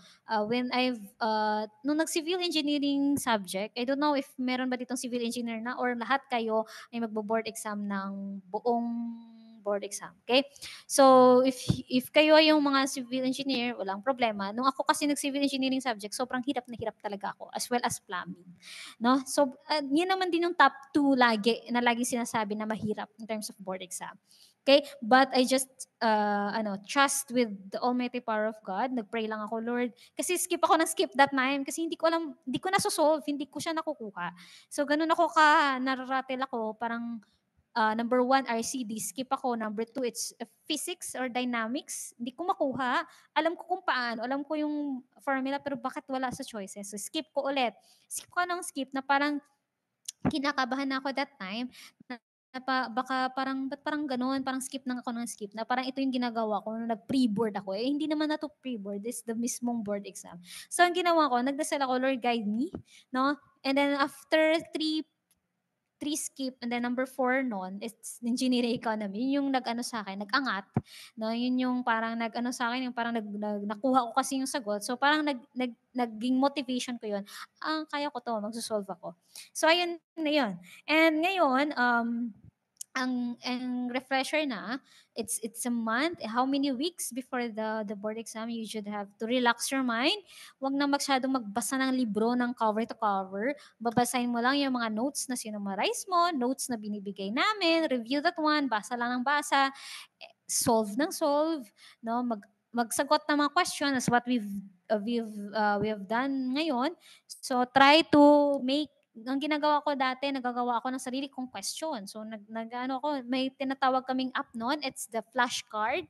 nung nag-civil engineering subject, I don't know if meron ba ditong civil engineer na or lahat kayo ay magbo-board exam ng buong board exam. Okay? So, if kayo ay yung mga civil engineer, walang problema. Nung ako kasi nag-civil engineering subject, sobrang hirap na hirap talaga ako, as well as plumbing. No? So, yun naman din yung top 2 na lagi sinasabi na mahirap in terms of board exam. Okay? But I just trust with the almighty power of God. Nagpray lang ako, Lord. Kasi skip that time kasi hindi ko alam, hindi ko na solve, hindi ko siya nakukuha. So, ganun ako nararatel ako, parang number 1, RCD, skip ako. Number 2, it's physics or dynamics. Hindi ko makuha. Alam ko kung paano. Alam ko yung formula, pero bakit wala sa choices? So, skip ko ulit. Skip ko ng skip na parang kinakabahan na ako that time na baka parang ba't parang gano'n, parang skip ng ako ng skip na parang ito yung ginagawa ko nung nag-pre-board ako, eh, hindi naman na 'to pre-board, this the mismong board exam. So ang ginawa ko, nagdasal ako, "Lord guide me," 'no, and then after three skip and then number 4 nun, it's engineering economy, yun yung nag-ano sa'kin, nag-angat, 'no, yun yung parang nag-ano sa'kin, yung parang nakuha ko kasi yung sagot, so parang naging motivation ko yun, kaya ko 'to, magso-solve ako. So ayun na yun. And ngayon, ang refresher na, it's a month, how many weeks before the board exam, you should have to relax your mind. Wag na masyadong magbasa ng libro ng cover to cover. Babasahin mo lang yung mga notes na sinummarize mo, notes na binibigay namin, review that one, basa lang ng basa, solve ng solve, no? Magsagot ng mga question as what we have done ngayon. So try to make ang ginagawa ko dati, nagagawa ako ng sarili kong question. So nag-ano ako, may tinatawag kaming app noon, it's the flashcard,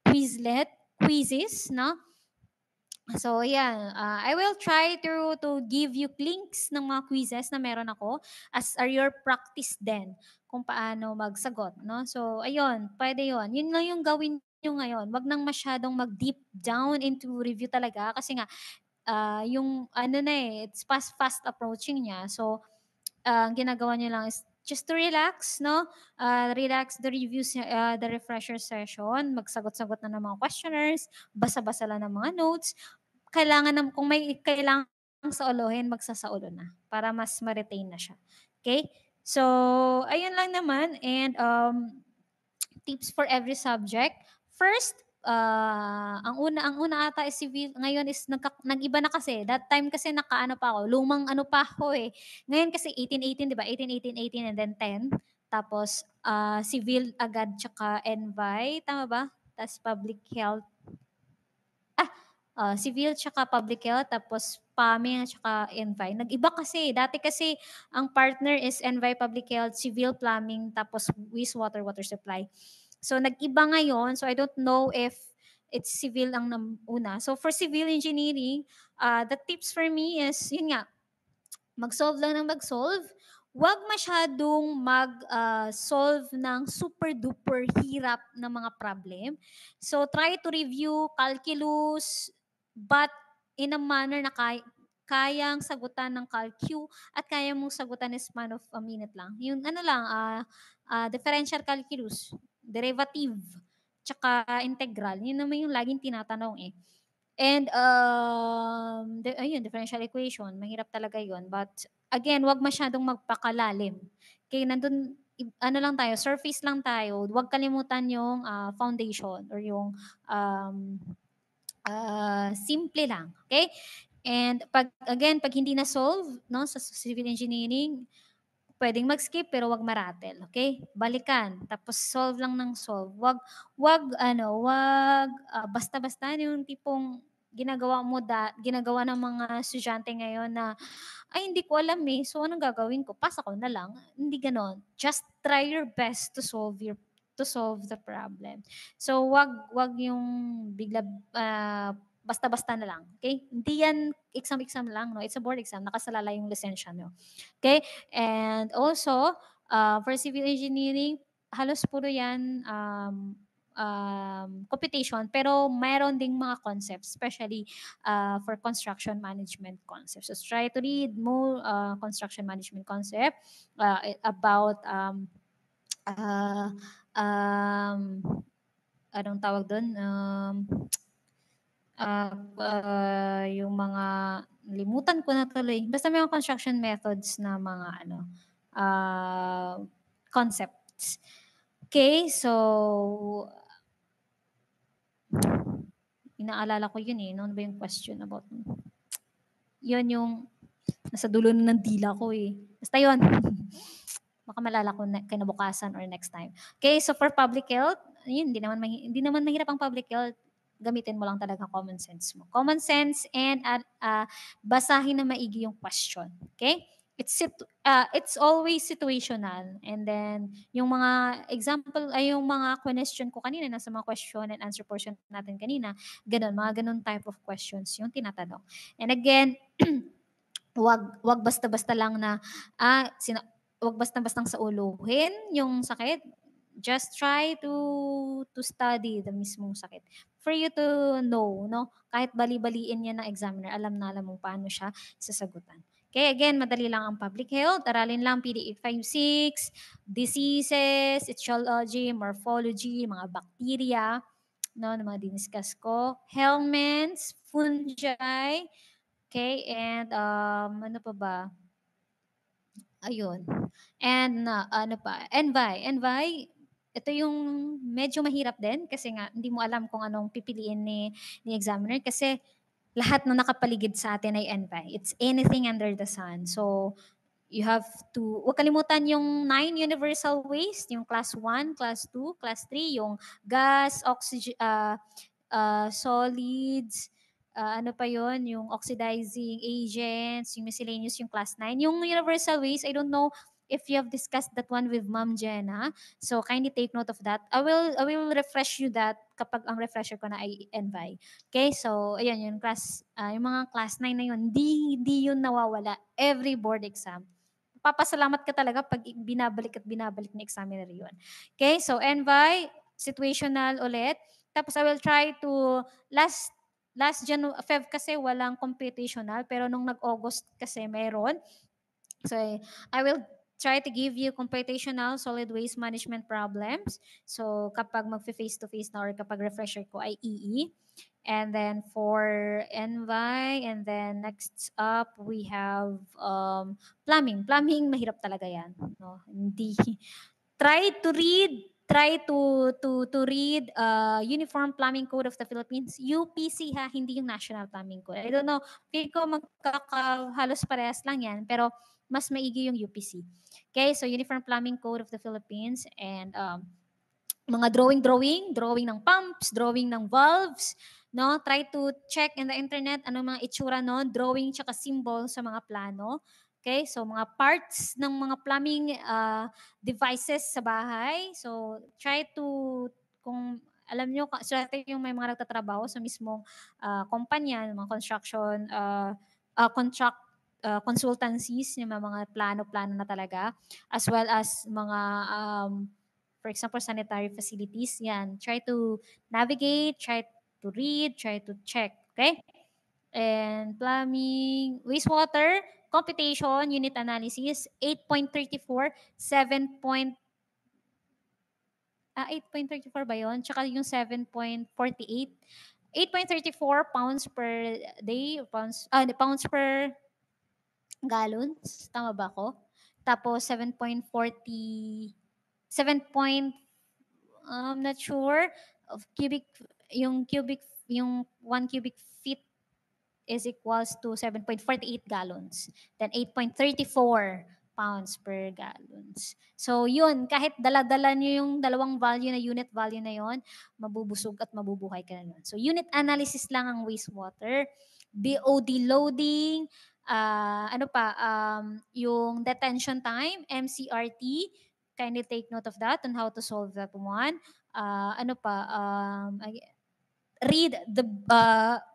Quizlet, quizzes, no? So yeah, I will try to give you links ng mga quizzes na meron ako as your practice din kung paano magsagot, no? So ayun, pwede 'yon. Yun lang yung gawin niyo ngayon. Wag nang masyadong mag-deep down into review talaga kasi nga yung ano na eh, it's fast approaching niya. So ang ginagawa niyo lang is just to relax, no? Relax the reviews, the refresher session, magsagot-sagot na ng mga questionnaires, basa-basa lang ng mga notes, kailangan kung may kailangang sauluhin, magsasaulo na para mas ma-retain na siya. Okay? So, ayun lang naman and tips for every subject. First, ang una ata is civil, ngayon is nag-iba na kasi. That time kasi nakaano pa ako, lumang ano pa ako eh. Ngayon kasi 18-18, 'di ba? 18-18-18 and then 10. Tapos civil agad tsaka envi, tama ba? Tapos public health, civil tsaka public health, tapos PAMI at tsaka Envi. Nag-iba kasi. Dati kasi ang partner is Envi Public Health, Civil Plumbing, tapos wastewater, water supply. So nag-iba ngayon. So I don't know if it's civil ang una. So for civil engineering, the tips for me is, yun nga, mag-solve lang ng mag-solve. Huwag masyadong mag-solve ng super-duper hirap na mga problem. So, try to review calculus, but in a manner na kayang sagutan ng calcu at kaya mong sagutan is span of a minute lang. Yung ano lang, differential calculus, derivative, tsaka integral. Yun naman yung laging tinatanong eh. And ayun, differential equation, mahirap talaga 'yun. But again, 'wag masyadong magpakalalim. Okay, nandun ano lang tayo, surface lang tayo. 'Wag kalimutan yung foundation or yung um, simple lang, okay? And pag hindi na solve, no, sa civil engineering, puwedeng mag-skip pero 'wag maratel, okay? Balikan, tapos solve lang ng solve. 'Wag basta-basta yung tipong ginagawa ng mga estudyante ngayon na, "Ay hindi ko alam, eh, so anong gagawin ko, pasa ko na lang." Hindi gano'n. Just try your best to solve the problem. So 'wag yung bigla, basta-basta na lang, okay? Hindi yan exam lang 'no, it's a board exam, nakasalalay yung lisensya niyo, okay? And also, for civil engineering, halos puro yan, computation, pero mayroon ding mga concepts, especially for construction management concepts. So try to read more construction management concept about uh, um, anong tawag doon? Yung mga limutan ko na tuloy. Basta may mga construction methods na mga ano, uh, concepts. Okay, so inaalala ko yun eh. Ano ba yung question about? Yun yung nasa dulo na ng dila ko eh. Basta yun. Baka malala ko kinabukasan or next time. Okay, so for public health, yun, hindi naman mahirap ang public health. Gamitin mo lang talaga common sense mo. Common sense and basahin na maigi yung question. Okay? it's always situational. And then yung mga example ay yung mga question ko kanina nasa mga question and answer portion natin kanina, mga ganun type of questions yung tinatanong. And again, wag basta-basta lang na wag basta-bastang sauluhin yung sakit. Just try to study the mismong sakit for you to know, no? Kahit bali-baliin yan ng examiner, alam na alam mo paano siya sasagutan. Okay, again, madali lang ang public health. Aralin lang PDE 5-6, diseases, etiology, morphology, mga bacteria, no, na mga diniscuss ko. Helminths, fungi, okay, and ano pa ba? Ayun. And ano pa? Envy, ito yung medyo mahirap din kasi nga hindi mo alam kung anong pipiliin ni examiner kasi lahat na nakapaligid sa atin ay envy. It's anything under the sun. So, you have to, huwag kalimutan yung 9 universal waste, yung class 1, class 2, class 3, yung gas, oxygen, solids, ano pa yon, yung oxidizing agents, yung miscellaneous, yung class 9. Yung universal waste, I don't know if you have discussed that one with Ma'am Jenna. So kindly take note of that. I will refresh you that kapag ang refresher ko na ay NVI. Okay? So ayun, yung mga class 9 na yun, hindi yun nawawala every board exam. Papasalamat ka talaga pag binabalik at binabalik ni examiner yun. Okay? So NVI, situational ulit. Tapos I will try to last Feb kasi walang computational pero nung nag-August kasi meron. So I will try to give you computational solid waste management problems. So kapag mag-face to face na or kapag refresher ko ay EE. And then for NVI, and then next up we have plumbing. Plumbing mahirap talaga 'yan, no? Hindi try to read Uniform Plumbing Code of the Philippines, UPC ha, hindi yung National Plumbing Code. I don't know, feel ko halos parehas lang yan, pero mas maigi yung UPC. Okay, so Uniform Plumbing Code of the Philippines and mga drawing ng pumps, drawing ng valves, no? Try to check in the internet ano mga itsura no, drawing tsaka symbol sa mga plano. Okay, so mga parts ng mga plumbing devices sa bahay. So try to, kung alam nyo, swerte yung may mga nagtatrabaho sa mismong kumpanya, mga construction, consultancies, yung mga plano-plano na talaga, as well as mga for example, sanitary facilities, yan. Try to navigate, try to read, try to check, okay? And plumbing, wastewater, computation, unit analysis, 8.34, 8.34 ba yun? Tsaka yung 7.48. 8.34 pounds per day, pounds per gallons. Tama ba ako? Tapos 7 I'm not sure of yung 1 cubic feet is equals to 7.48 gallons. Then 8.34 pounds per gallons. So yun, kahit dala-dala nyo yung dalawang value na unit value na yon, mabubusog at mabubuhay ka na nun. So unit analysis lang ang wastewater. BOD loading, yung detention time, MCRT, kindly take note of that on how to solve that one. Read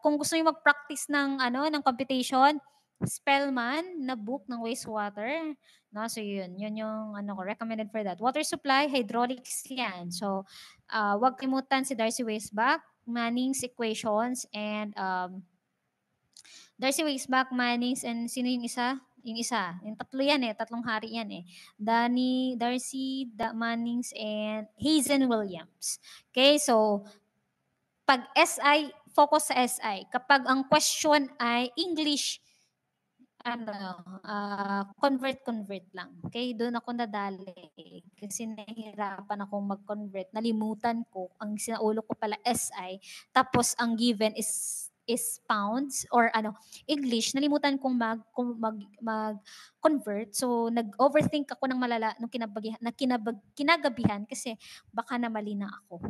kung gusto niyo mag-practice ng computation, Spellman na book ng wastewater, no? So yun yung ko recommended for that. Water supply, hydraulics yan. So wag kalimutan si Darcy Weisbach, Manning's equations, and Darcy Weisbach, Manning's, and sino yung isa? Yung tatlo yan tatlong hari yan Darcy, Manning's, and Hazen Williams. Okay, so pag SI, focus sa SI. Kapag ang question ay English, convert lang. Okay, doon ako nadali. Kasi nahihirapan akong mag-convert. Nalimutan ko, ang sinaulo ko pala SI. Tapos ang given is pounds or English. Nalimutan kong mag-convert. So nag-overthink ako ng malala nung kinagabihan kasi baka namali na ako.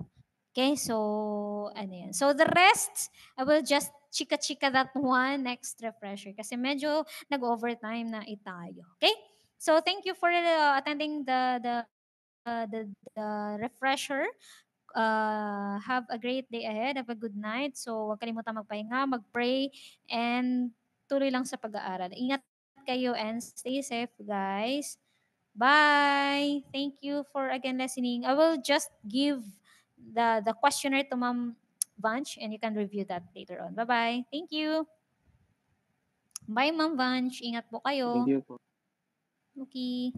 Okay, so ano yan. So the rest, I will just chika-chika that one next refresher kasi medyo nag-overtime na tayo. Okay? So thank you for attending the refresher. Have a great day ahead. Have a good night. So, huwag kalimutan magpahinga, mag-pray, and tuloy lang sa pag-aaral. Ingat kayo and stay safe, guys. Bye. Thank you for again listening. I will just give the questionnaire to Ma'am Vanch and you can review that later on. Bye-bye. Thank you. Bye, Ma'am Vanch. Ingat po Thank kayo. you po. Okay.